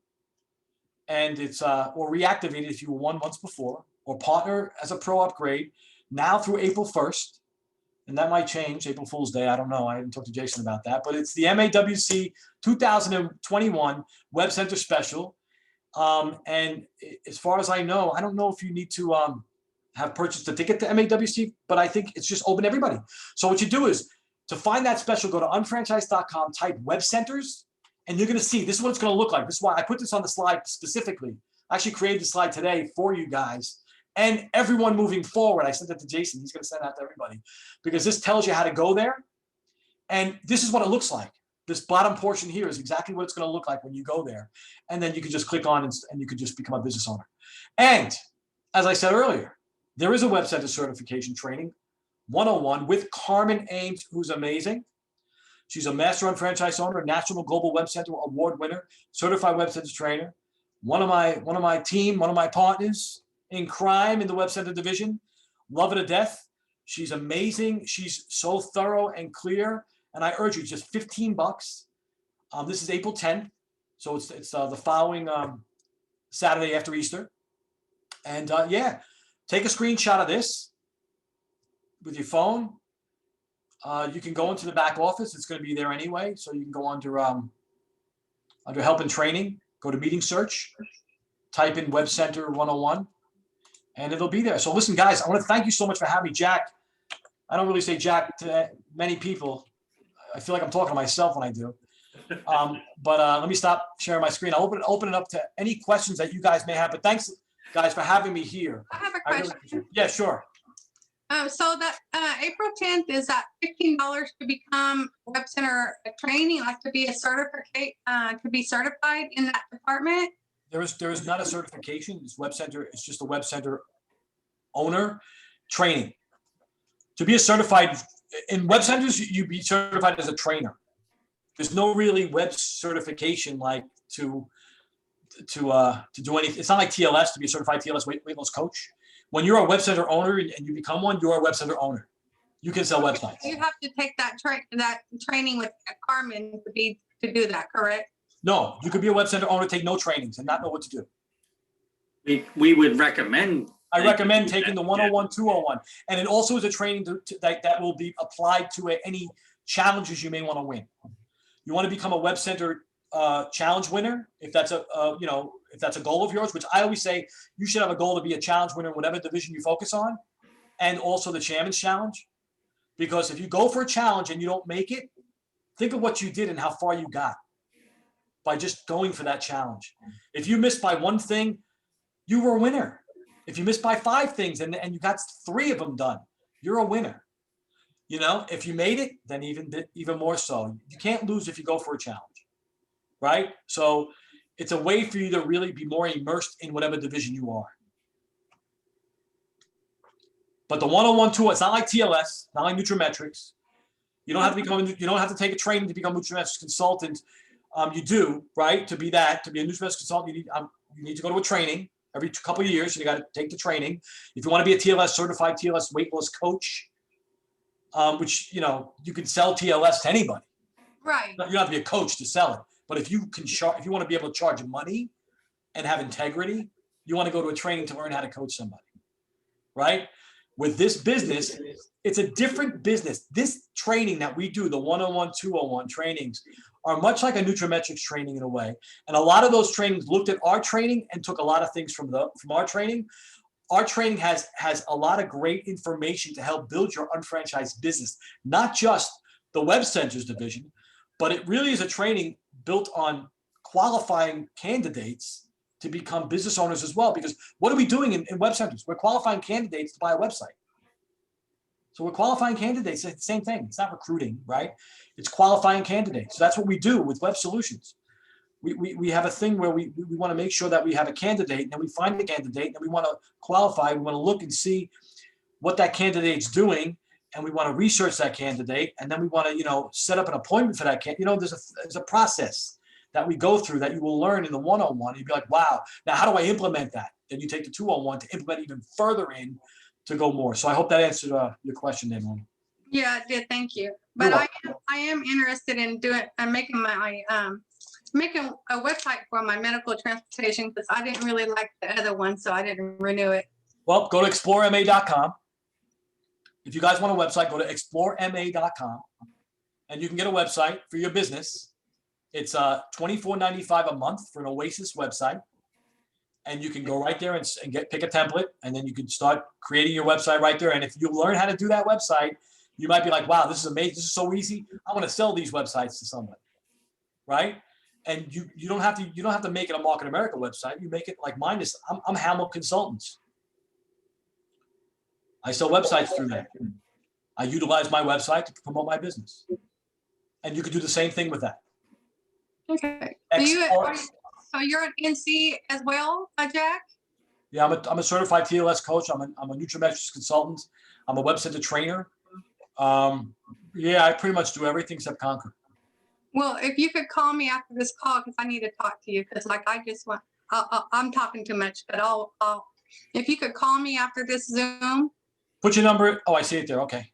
And it's or reactivate it if you were one once before, or partner as a pro upgrade now through April 1st. And that might change, April Fool's Day. I don't know. I didn't talk to Jason about that. But it's the MAWC 2021 Web Center Special. And as far as I know, I don't know if you need to have purchased a ticket to MAWC, but I think it's just open to everybody. So what you do is, to find that special, go to unfranchise.com, type Web Centers, and you're going to see, this is what it's going to look like. This is why I put this on the slide specifically. I actually created the slide today for you guys and everyone moving forward. I sent it to Jason. He's going to send it out to everybody because this tells you how to go there. And this is what it looks like. This bottom portion here is exactly what it's going to look like when you go there. And then you can just click on and you can just become a business owner. And as I said earlier, there is a Web Center certification training 101 with Carmen Ames, who's amazing. She's a master unfranchised owner, National Global Web Center Award winner, certified Web Center trainer. One of my team, one of my partners in crime in the Web Center division. Love her to death. She's amazing. She's so thorough and clear. And I urge you, just $15. This is April 10th. So it's the following Saturday after Easter. And yeah, take a screenshot of this with your phone. You can go into the back office. It's going to be there anyway. So you can go under help and training, go to meeting search, type in Web Center 101, and it'll be there. So listen, guys, I want to thank you so much for having me, Jack. I don't really say Jack to many people. I feel like I'm talking to myself when I do. But let me stop sharing my screen. I'll open it up to any questions that you guys may have. But thanks, guys, for having me here. I have a question. Really, yeah, sure. So that April 10th, is that $15 to become Web Center training, like to be a certificate, to be certified in that department? There is not a certification. It's Web Center. It's just a Web Center owner training. To be a certified in Web Centers, you be certified as a trainer. There's no really web certification like to do anything. It's not like TLS to be a certified TLS weight loss coach. When you're a Web Center owner and you become one, you're a Web Center owner. You can sell websites. You have to take that training with Carmen to do that, correct? No, you could be a Web Center owner, take no trainings, and not know what to do. We would recommend. I recommend taking the 101, 201, and it also is a training that will be applied to any challenges you may want to win. You want to become a Web Center challenge winner, if that's if that's a goal of yours, which I always say you should have a goal to be a challenge winner in whatever division you focus on, and also the Chairman's Challenge. Because if you go for a challenge and you don't make it, think of what you did and how far you got by just going for that challenge. If you missed by one thing, you were a winner. If you missed by 5 things and you got 3 of them done, you're a winner. You know, if you made it, then even more so. You can't lose if you go for a challenge, right? So it's a way for you to really be more immersed in whatever division you are. But the 101 tool, it's not like TLS, not like Nutrimetrics. You don't have to take a training to become a Nutrimetrics consultant. You do, right? To be a Nutrimetrics consultant, you need to go to a training every couple of years. You got to take the training. If you want to be a TLS certified TLS weight loss coach, which you can sell TLS to anybody. Right. You don't have to be a coach to sell it. But if you want to be able to charge money and have integrity, you want to go to a training to learn how to coach somebody, right? With this business, it's a different business. This training that we do, the 101, 201 trainings, are much like a Nutrimetrics training in a way. And a lot of those trainings looked at our training and took a lot of things from our training. Our training has a lot of great information to help build your unfranchised business, not just the Web Centers division, but it really is a training built on qualifying candidates to become business owners as well. Because what are we doing in Web Centers? We're qualifying candidates to buy a website. So we're qualifying candidates. It's the same thing. It's not recruiting, right? It's qualifying candidates. So that's what we do with Web Solutions. We have a thing where we want to make sure that we have a candidate, and then we find the candidate, and we want to qualify. We want to look and see what that candidate's doing, and we want to research that candidate, and then we want to set up an appointment for that candidate. There's a process that we go through that you will learn in the 101. You'd be like, wow, now how do I implement that? Then you take the 201 to implement even further in to go more. So I hope that answered your question there, Mona. Yeah, it did. Thank you. But I am interested in making making a website for my medical transportation, because I didn't really like the other one, so I didn't renew it. Well, go to explorema.com. If you guys want a website, go to explorema.com, and you can get a website for your business. It's $24.95 a month for an Oasis website, and you can go right there and pick a template, and then you can start creating your website right there. And if you learn how to do that website, you might be like, wow, this is amazing. This is so easy. I want to sell these websites to somebody, right? And you don't have to make it a Market America website. You make it like mine is. I'm Hammel Consultants. I sell websites through that. I utilize my website to promote my business, and you could do the same thing with that. Okay. So you're an NC as well, Jack? Yeah, I'm a certified TLS coach. I'm a Nutrimetrics consultant. I'm a web center trainer. Yeah, I pretty much do everything except Conquer. Well, if you could call me after this call, because I need to talk to you, because like I just want, I'm talking too much, but if you could call me after this Zoom. Put your number. Oh, I see it there. Okay.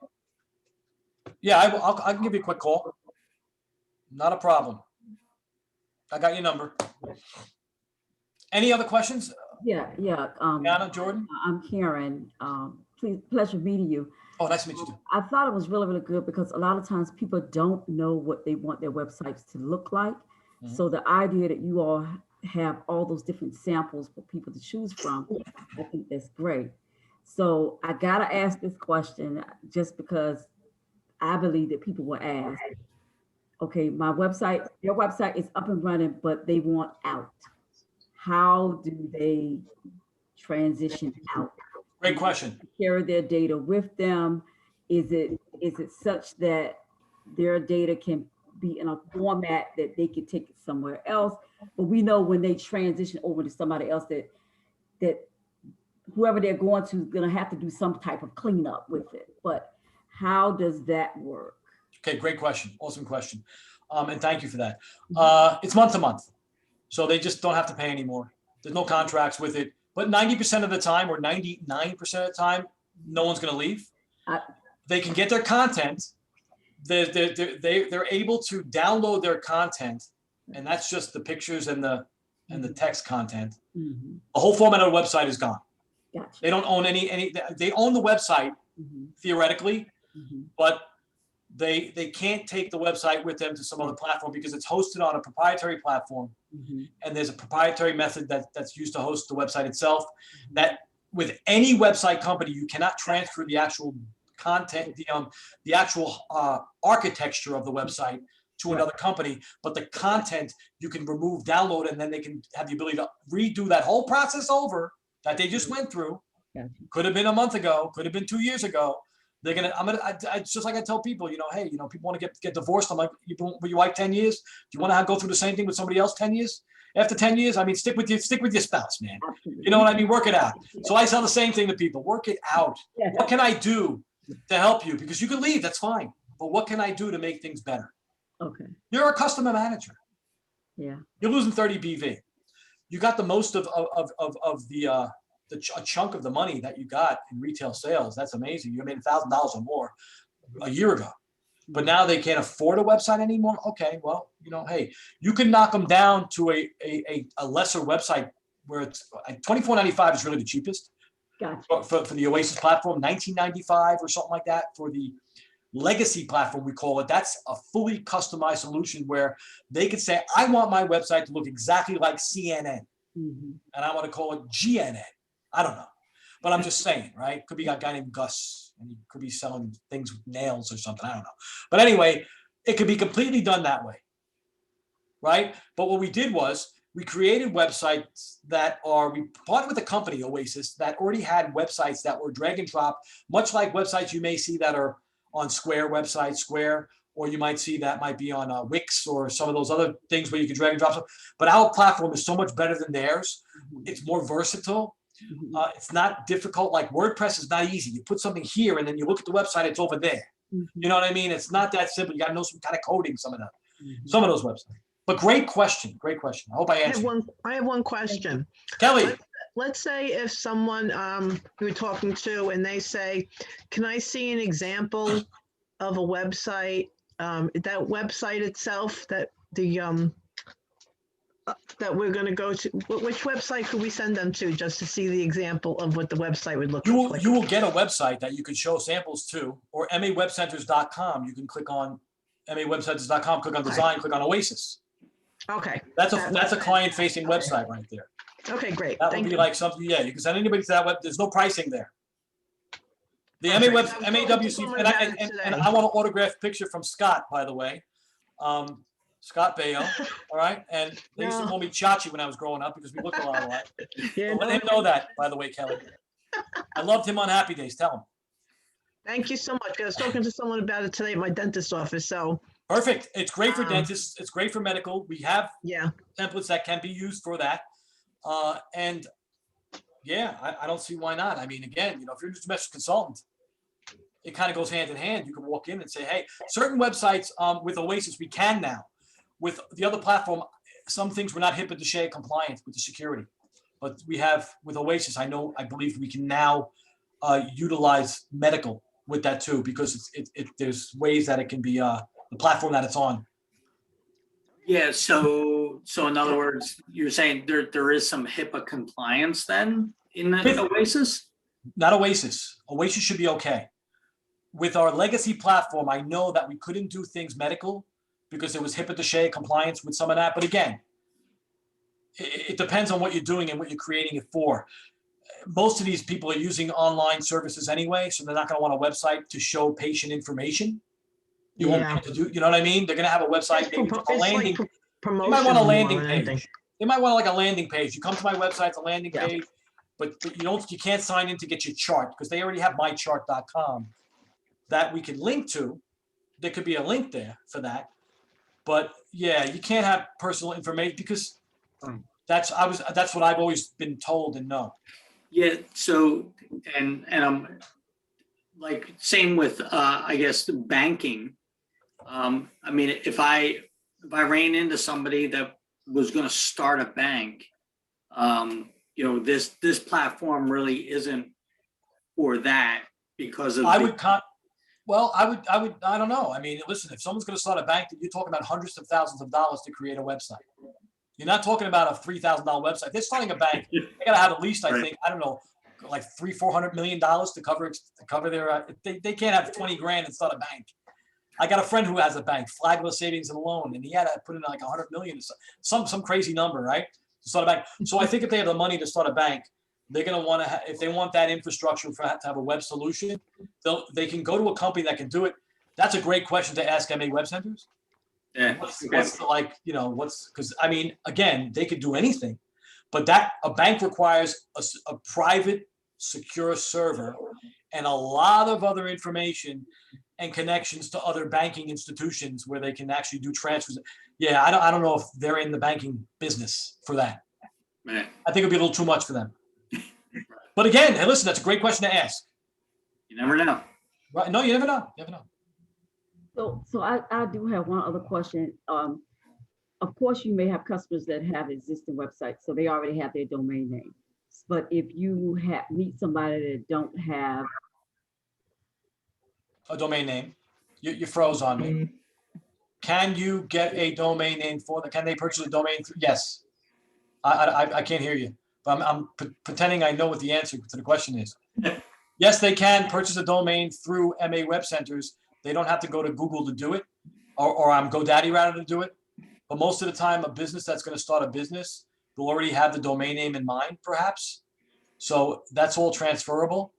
Yeah, I can give you a quick call. Not a problem. I got your number. Any other questions? Yeah. Anna, Jordan? I'm Karen. Pleasure meeting you. Oh, nice to meet you too. I thought it was really, really good because a lot of times people don't know what they want their websites to look like. Mhm. So the idea that you all have all those different samples for people to choose from, I think that's great. So I gotta ask this question just because I believe that people will ask, okay, your website is up and running, but they want out. How do they transition out? Great question. Carry their data with them? Is it such that their data can be in a format that they could take it somewhere else? But we know when they transition over to somebody else that whoever they're going to is going to have to do some type of cleanup with it. But how does that work? Okay, great question. Awesome question. And thank you for that. It's month to month. So they just don't have to pay anymore. There's no contracts with it. But 90% of the time, or 99% of the time, no one's going to leave. They can get their content. They're able to download their content, and that's just the pictures and the text content. Mm-hmm. The whole format of the website is gone. Gotcha. They don't own any. They own the website theoretically, but they can't take the website with them to some other platform because it's hosted on a proprietary platform. And there's a proprietary method that's used to host the website itself, that with any website company, you cannot transfer the actual content, the actual architecture of the website to another company, but the content you can remove, download, and then they can have the ability to redo that whole process over that they just went through. Could have been a month ago, could have been 2 years ago. It's just like I tell people, hey, people want to get divorced. I'm like, were you like 10 years? Do you want to go through the same thing with somebody else 10 years? After 10 years, I mean, stick with your spouse, man. You know what I mean? Work it out. So I tell the same thing to people, work it out. What can I do to help you? Because you can leave, that's fine. But what can I do to make things better? Okay. You're a customer manager. Yeah. You're losing 30 BV. You got the most of a chunk of the money that you got in retail sales. That's amazing. You made $1,000 or more a year ago, but now they can't afford a website anymore. Okay, well, hey, you can knock them down to a lesser website where it's $24.95 is really the cheapest. Gotcha. For the Oasis platform, $19.95 or something like that. For the legacy platform, we call it, that's a fully customized solution where they could say, I want my website to look exactly like CNN, and I want to call it GNN. I don't know, but I'm just saying, right? Could be a guy named Gus, and he could be selling things with nails or something. I don't know. But anyway, it could be completely done that way, right? But what we did was we created websites we partnered with a company, Oasis, that already had websites that were drag and drop, much like websites you may see that are on Square websites, or you might see that might be on Wix or some of those other things where you can drag and drop stuff. But our platform is so much better than theirs. It's more versatile. It's not difficult. Like WordPress is not easy. You put something here and then you look at the website, it's over there. You know what I mean? It's not that simple. You got to know some kind of coding, some of those websites. But great question. I hope I answered. I have one question. Kelly. Let's say if someone you're talking to and they say, can I see an example of a website, that website itself that we're going to go to, which website could we send them to just to see the example of what the website would look like? You will get a website that you can show samples to, or mawebcenters.com. You can click on mawebcenters.com, click on design, click on Oasis. Okay. That's a client-facing website right there. Okay, great. That would be like something, you can send anybody to that web. There's no pricing there. The MAWC, and I want an autographed picture from Scott, by the way. Scott Baio, all right? And they used to call me Chachi when I was growing up because we looked a lot alike. Yeah, Let him know that, by the way, Kelly. I loved him on Happy Days. Tell him. Thank you so much. I was talking to someone about it today at my dentist's office. So perfect. It's great for dentists. It's great for medical. We have templates that can be used for that. I don't see why not. I mean, again, if you're just a domestic consultant, it kind of goes hand in hand. You can walk in and say, hey, certain websites with Oasis, we can now. With the other platform, some things were not HIPAA DSHEA compliant with the security. But we have, with Oasis, I believe we can now utilize medical with that too, because there's ways that it can be the platform that it's on. Yeah, so in other words, you're saying there is some HIPAA compliance then in that Oasis? Not Oasis. Oasis should be okay. With our legacy platform, I know that we couldn't do things medical because there was HIPAA DSHEA compliance with some of that. But again, it depends on what you're doing and what you're creating it for. Most of these people are using online services anyway, so they're not going to want a website to show patient information. You won't be able to do, you know what I mean? They're going to have a website, maybe just a landing. They might want a landing page. They might want like a landing page. You come to my website, it's a landing page, but you can't sign in to get your chart because they already have mychart.com that we can link to. There could be a link there for that. But yeah, you can't have personal information because that's what I've always been told and know. Yeah. So and I'm like same with I guess the banking. I mean, if I ran into somebody that was going to start a bank, this platform really isn't for that because of. I don't know. I mean, listen, if someone's going to start a bank, you're talking about hundreds of thousands of dollars to create a website. You're not talking about a $3,000 website. They're starting a bank. They got to have at least, I think, I don't know, like $300-400 million to cover their. They can't have 20 grand and start a bank. I got a friend who has a bank, Flagler Savings and Loan, and he had to put in like 100 million, some crazy number, right, to start a bank. So I think if they have the money to start a bank, they're going to want to, if they want that infrastructure to have a web solution, they can go to a company that can do it. That's a great question to ask MA WebCenters. Yeah. What's because I mean, again, they could do anything, but a bank requires a private, secure server and a lot of other information and connections to other banking institutions where they can actually do transfers. Yeah, I don't know if they're in the banking business for that. Man. I think it'd be a little too much for them. But again, hey, listen, that's a great question to ask. You never know. Right? No, you never know. You never know. So I do have one other question. Of course, you may have customers that have existing websites, so they already have their domain name. But if you meet somebody that don't have a domain name, you froze on me. Can you get a domain name for them? Can they purchase a domain? Yes. I can't hear you, but I'm pretending I know what the answer to the question is. Yes, they can purchase a domain through MA WebCenters. They don't have to go to Google to do it, or GoDaddy rather to do it. But most of the time, a business that's going to start a business, they'll already have the domain name in mind, perhaps. So that's all transferable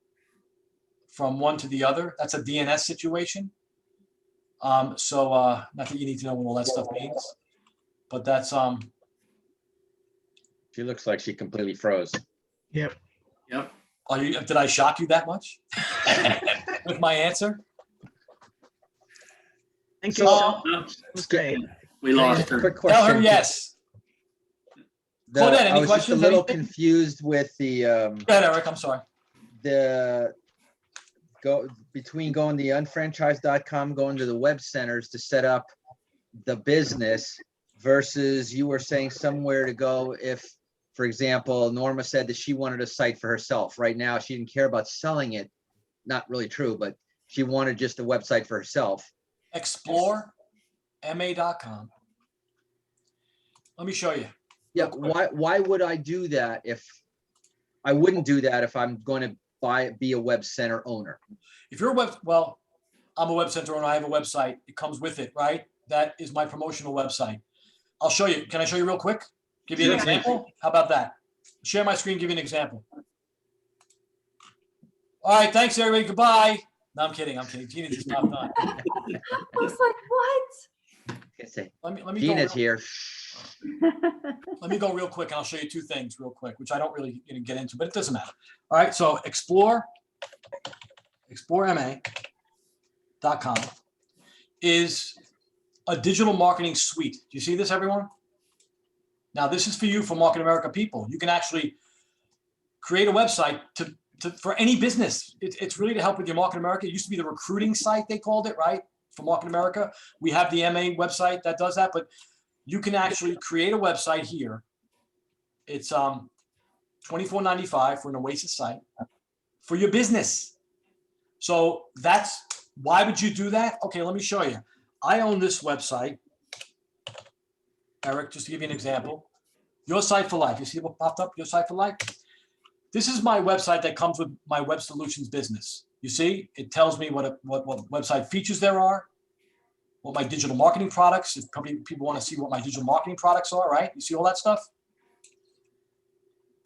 from one to the other. That's a DNS situation. Not that you need to know what all that stuff means, but that's She looks like she completely froze. Yep. Did I shock you that much with my answer? Thank you so much. That was great. We lost her. Quick Tell her question. yes. Claudette, any I was just a questions, little anything? confused with the Go ahead, Eric. I'm sorry. between going to the unfranchised.com, going to the web centers to set up the business versus you were saying somewhere to go if, for example, Norma said that she wanted a site for herself. Right now, she didn't care about selling it. Not really true, but she wanted just a website for herself. ExploreMA.com. Let me show you. Yeah, why would I do that if I wouldn't do that if I'm going to be a web center owner? If you're I'm a web center owner. I have a website. It comes with it, right? That is my promotional website. I'll show you. Can I show you real quick? Give you an example? How about that? Share my screen, give you an example. All right, thanks everybody. Goodbye. No, I'm kidding. Gina just popped on. I was like, what? Let me Gina's here. Let me go real quick and I'll show you two things real quick, which I don't really get into, but it doesn't matter. All right, so ExploreMA.com is a digital marketing suite. Do you see this, everyone? Now, this is for you, for Market America people. You can actually create a website for any business. It's really to help with your Market America. It used to be the recruiting site, they called it, right? For Market America. We have the MA website that does that, but you can actually create a website here. It's $24.95 for an Oasis site for your business. So that's, why would you do that? Okay, let me show you. I own this website, Eric, just to give you an example. Your Site for Life. You see what popped up? Your Site for Life. This is my website that comes with my Web Solutions business. You see, it tells me what website features there are, what my digital marketing products, if people want to see what my digital marketing products are, right? You see all that stuff?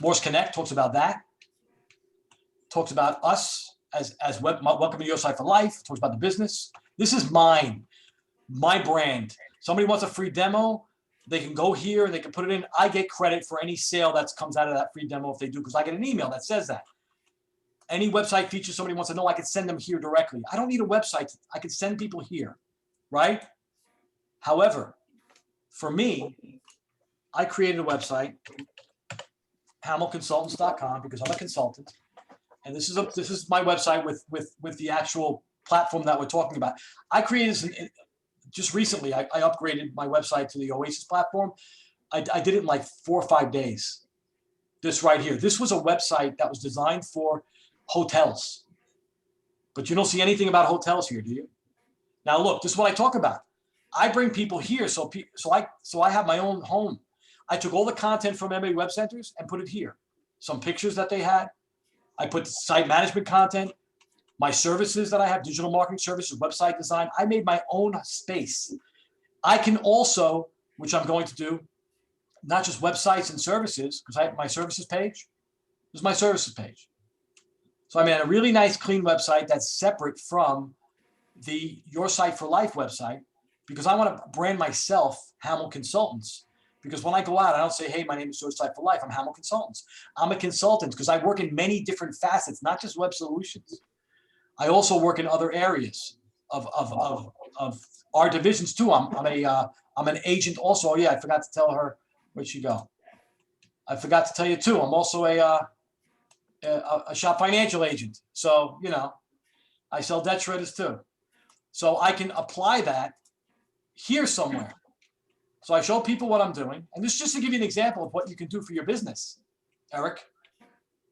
Morse Connect talks about that. Talks about us as welcome to Your Site for Life. Talks about the business. This is mine, my brand. Somebody wants a free demo, they can go here and they can put it in. I get credit for any sale that comes out of that free demo if they do, because I get an email that says that. Any website feature somebody wants to know, I can send them here directly. I don't need a website. I can send people here, right? However, for me, I created a website, hammelconsultants.com, because I'm a consultant. And this is my website with the actual platform that we're talking about. I created just recently, I upgraded my website to the Oasis platform. I did it in like 4 or 5 days. This right here. This was a website that was designed for hotels. But you don't see anything about hotels here, do you? Now look, this is what I talk about. I bring people here, so I have my own home. I took all the content from MA WebCenters and put it here. Some pictures that they had. I put site management content, my services that I have, digital marketing services, website design. I made my own space. I can also, which I'm going to do, not just websites and services, because I have my services page. This is my services page. So I made a really nice, clean website that's separate from the Your Site for Life website, because I want to brand myself Hammel Consultants. Because when I go out, I don't say, hey, my name is Your Site for Life. I'm Hammel Consultants. I'm a consultant because I work in many different facets, not just web solutions. I also work in other areas of our divisions too. I'm an agent also. Oh, yeah, I forgot to tell her. Where'd she go? I forgot to tell you too. I'm also a shop financial agent. So, you know, I sell debt shredders too. So I can apply that here somewhere. So I show people what I'm doing. And this is just to give you an example of what you can do for your business, Eric.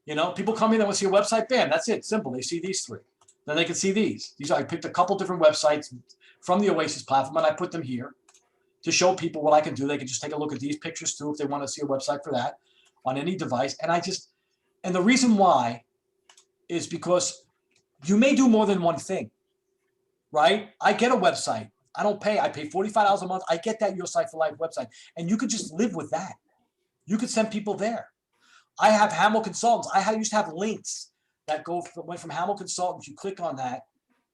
You know, people come in and want to see a website, bam, that's it, simple. They see these three. Then they can see these. I picked a couple different websites from the Oasis platform and I put them here to show people what I can do. They can just take a look at these pictures too if they want to see a website for that on any device. And the reason why is because you may do more than one thing, right? I get a website. I don't pay. I pay $45 a month. I get that Your Site for Life website. And you could just live with that. You could send people there. I have Hammel Consultants. I used to have links that went from Hammel Consultants. You click on that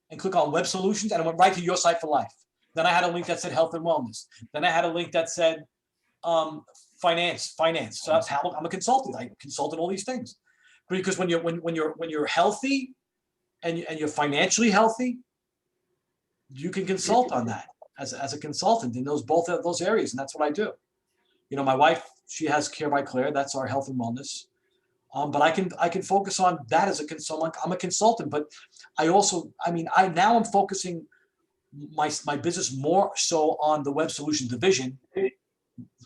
and click on Web Solutions and it went right to Your Site for Life. Then I had a link that said Health and Wellness. Then I had a link that said finance. So that's Hammel. I'm a consultant. I consult on all these things. Because when you're healthy and you're financially healthy, you can consult on that as a consultant in both of those areas, and that's what I do. You know, my wife, she has Care by Claire. That's our health and wellness. But I can focus on that as a consultant. I'm a consultant, but now I'm focusing my business more so on the Web Solution division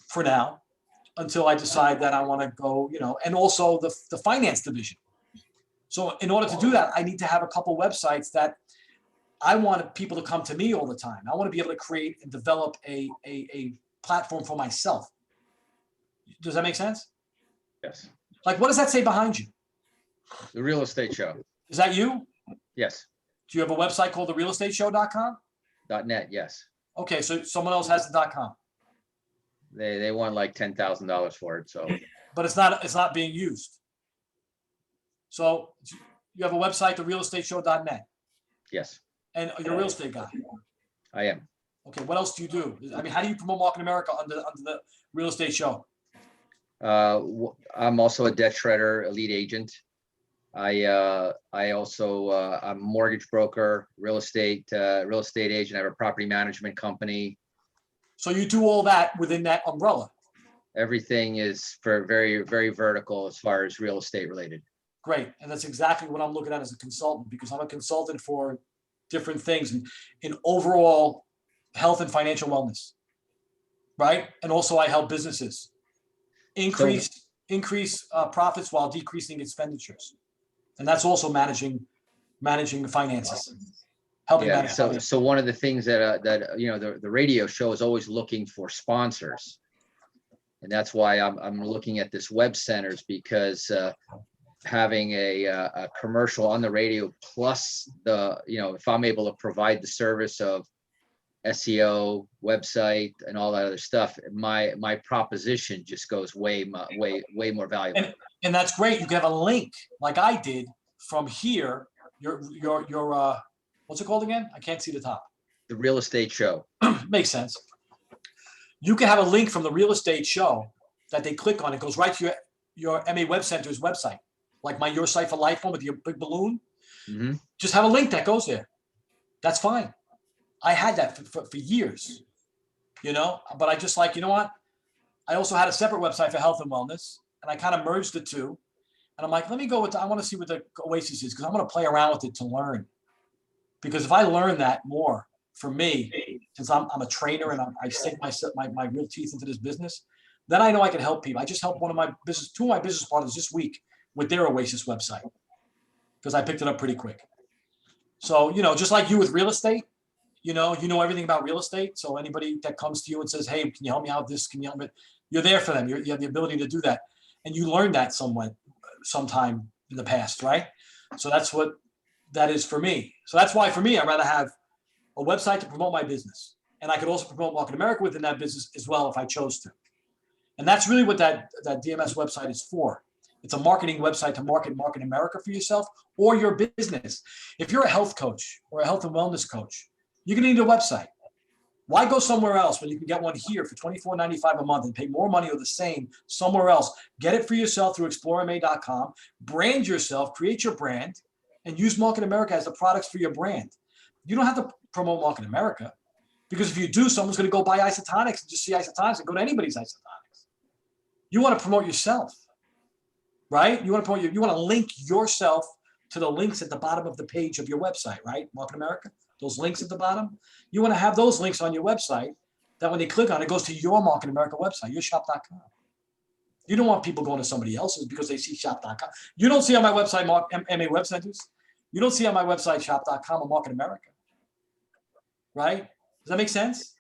for now, until I decide that I want to go, you know, and also the finance division. So in order to do that, I need to have a couple websites that I want people to come to me all the time. I want to be able to create and develop a platform for myself. Does that make sense? Yes. Like, what does that say behind you? The Real Estate Show. Is that you? Yes. Do you have a website called therealestateshow.com? .net. Yes. Okay, so someone else has the .com. They want like $10,000 for it. So. But it's not being used. So you have a website, therealestateshow.net. Yes. And you're a real estate guy. I am. Okay, what else do you do? I mean, how do you promote Market America under the Real Estate Show? I'm also a debt shredder, elite agent. I also I'm a mortgage broker, real estate agent. I have a property management company. So you do all that within that umbrella. Everything is for very, very vertical as far as real estate related. great. And that's exactly what I'm looking at as a consultant, because I'm a consultant for different things in overall health and financial wellness, right? And also I help businesses increase profits while decreasing expenditures. And that's also managing the finances, helping Yeah, manage so finances. so one of the things that the radio show is always looking for sponsors. And that's why I'm looking at this WebCenters, because having a commercial on the radio plus if I'm able to provide the service of SEO, website, and all that other stuff, my proposition just goes way more valuable. And that's great. You can have a link like I did from here. Your what's it called again? I can't see the top. The real estate show. Makes sense. You can have a link from the real estate show that they click on. It goes right to your MA WebCenters website, like my Your Site for Life one with your big balloon. Mm-hmm. Just have a link that goes there. That's fine. I had that for years, but I just like, you know what? I also had a separate website for health and wellness, and I kind of merged the two. And I'm like, let me go with I want to see what the Oasis is, because I'm going to play around with it to learn. Because if I learn that more for me, since I'm a trainer and I sink my real teeth into this business, then I know I can help two of my business partners this week with their Oasis website, because I picked it up pretty quick. So, just like you with real estate, you know everything about real estate. So anybody that comes to you and says, hey, can you help me out with this? Can you help me? You're there for them. You have the ability to do that. And you learned that sometime in the past, right? So that's what that is for me. So that's why for me, I'd rather have a website to promote my business. And I could also promote Market America within that business as well if I chose to. And that's really what that DMS website is for. It's a marketing website to market America for yourself or your business. If you're a health coach or a health and wellness coach, you're going to need a website. Why go somewhere else when you can get one here for $24.95 a month and pay more money or the same somewhere else? Get it for yourself through explorema.com, brand yourself, create your brand, and use Market America as the products for your brand. You don't have to promote Market America, because if you do, someone's going to go buy Isotonics and just see Isotonics and go to anybody's Isotonics. You want to promote yourself, right? You want to link yourself to the links at the bottom of the page of your website, right? Market America. Those links at the bottom, you want to have those links on your website that when they click on it, goes to your Market America website, your shop.com. You don't want people going to somebody else's because they see shop.com. You don't see on my website, MA WebCenters. You don't see on my website, shop.com or Market America. Right? Does that make sense?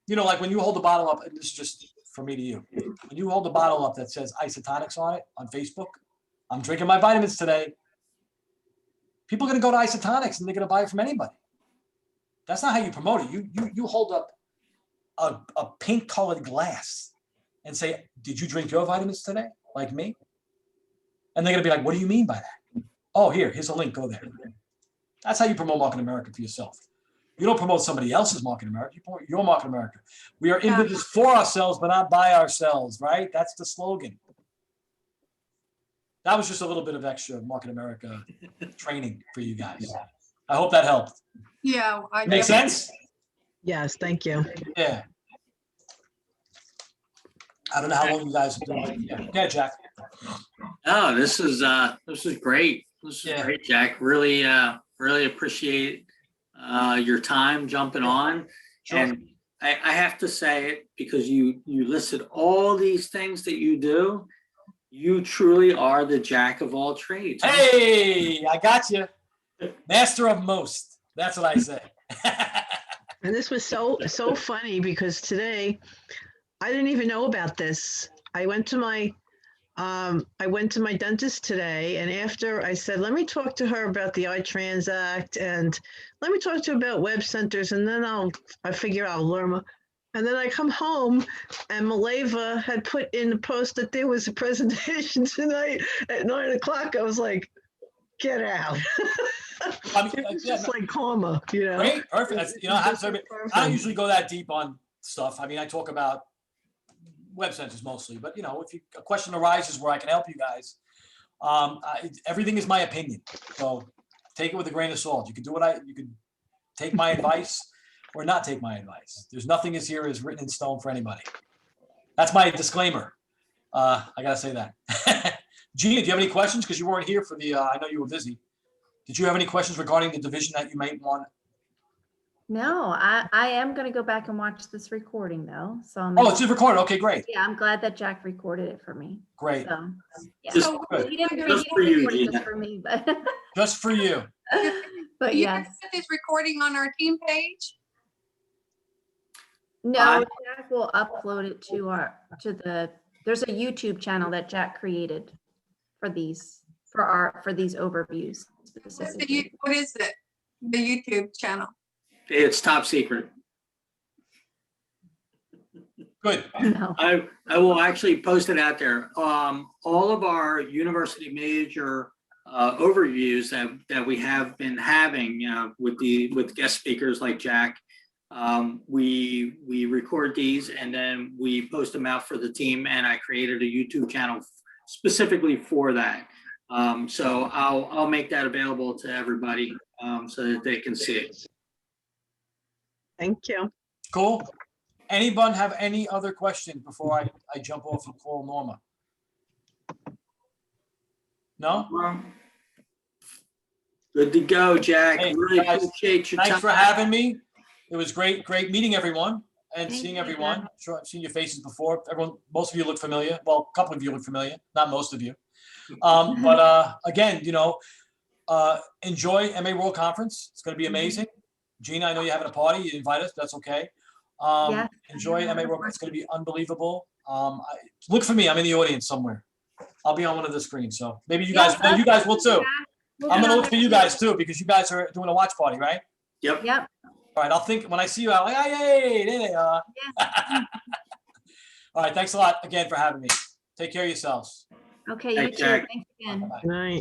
Like when you hold the bottle up, and this is just for me to you, when you hold the bottle up that says Isotonics on it on Facebook, I'm drinking my vitamins today. People are going to go to Isotonics and they're going to buy it from anybody. That's not how you promote it. You hold up a pink colored glass and say, did you drink your vitamins today? Like me? And they're going to be like, what do you mean by that? Oh, here's a link. Go there. That's how you promote Market America for yourself. You don't promote somebody else's Market America. You promote your Market America. We are in business for ourselves, but not by ourselves, right? That's the slogan. That was just a little bit of extra Market America training for you guys. I hope that helped. Yeah. Make sense? Yes, thank you. Yeah. I don't know how long you guys have been. Yeah, Jack. Oh, this is great. This is great, Jack. Really appreciate your time jumping on. Sure. And I have to say it because you listed all these things that you do. You truly are the jack of all trades. Hey, I got you. Master of most. That's what I say. And this was so funny because today I didn't even know about this. I went to my dentist today, and after I said, let me talk to her about the iTransact and let me talk to her about WebCenters, and then I figure I'll learn more. And then I come home and Maleva had put in the post that there was a presentation tonight at 9 o'clock. I was like, get out. It's just like karma, Great, perfect. I don't usually go that deep on stuff. I mean, I talk about WebCenters mostly, but if a question arises where I can help you guys, everything is my opinion. So take it with a grain of salt. You can do you could take my advice or not take my advice. There's nothing is written in stone for anybody. That's my disclaimer. I gotta say that. Gina, do you have any questions? Because you weren't here for the, I know you were busy. Did you have any questions regarding the division that you might want? No, I am going to go back and watch this recording though. So Oh, it's recorded. Okay, great. yeah, I'm glad that Jack recorded it for me. Great. So, yeah. Just- Good. He didn't Just for you, record it just Gina. for me, but Just for you. but You yes. can put this recording on our team page. No, Jack will upload it to there's a YouTube channel that Jack created for these overviews specifically. What is it? The YouTube channel. It's top secret. Good. No. I will actually post it out there. All of our university major overviews that we have been having, with guest speakers like Jack, we record these and then we post them out for the team. And I created a YouTube channel specifically for that. So I'll make that available to everybody so that they can see it. Thank you. Cool. Anyone have any other questions before I jump off and call Norma? No? Good to go, Jack. Hey, Really guys, appreciate your Thanks for time. having me. It was great meeting everyone and Thank seeing you, everyone. Doug. Sure, I've seen your faces before. Most of you look familiar. Well, a couple of you look familiar, not most of you. But again, enjoy MA World Conference. It's going to be amazing. Gina, I know you're having a party. You invite us. That's okay. Yes. Enjoy MA World. It's going to be unbelievable. Look for me. I'm in the audience somewhere. I'll be on one of the screens. So maybe you guys will too. I'm going to look for you guys too, because you guys are doing a watch party, right? Yep. Yep. All right. I'll think when I see you out, like, hey, there they are. Yes. All right. Thanks a lot again for having me. Take care of yourselves. Okay, you Thanks, too. Jack. Thanks again. Bye-bye. Good night.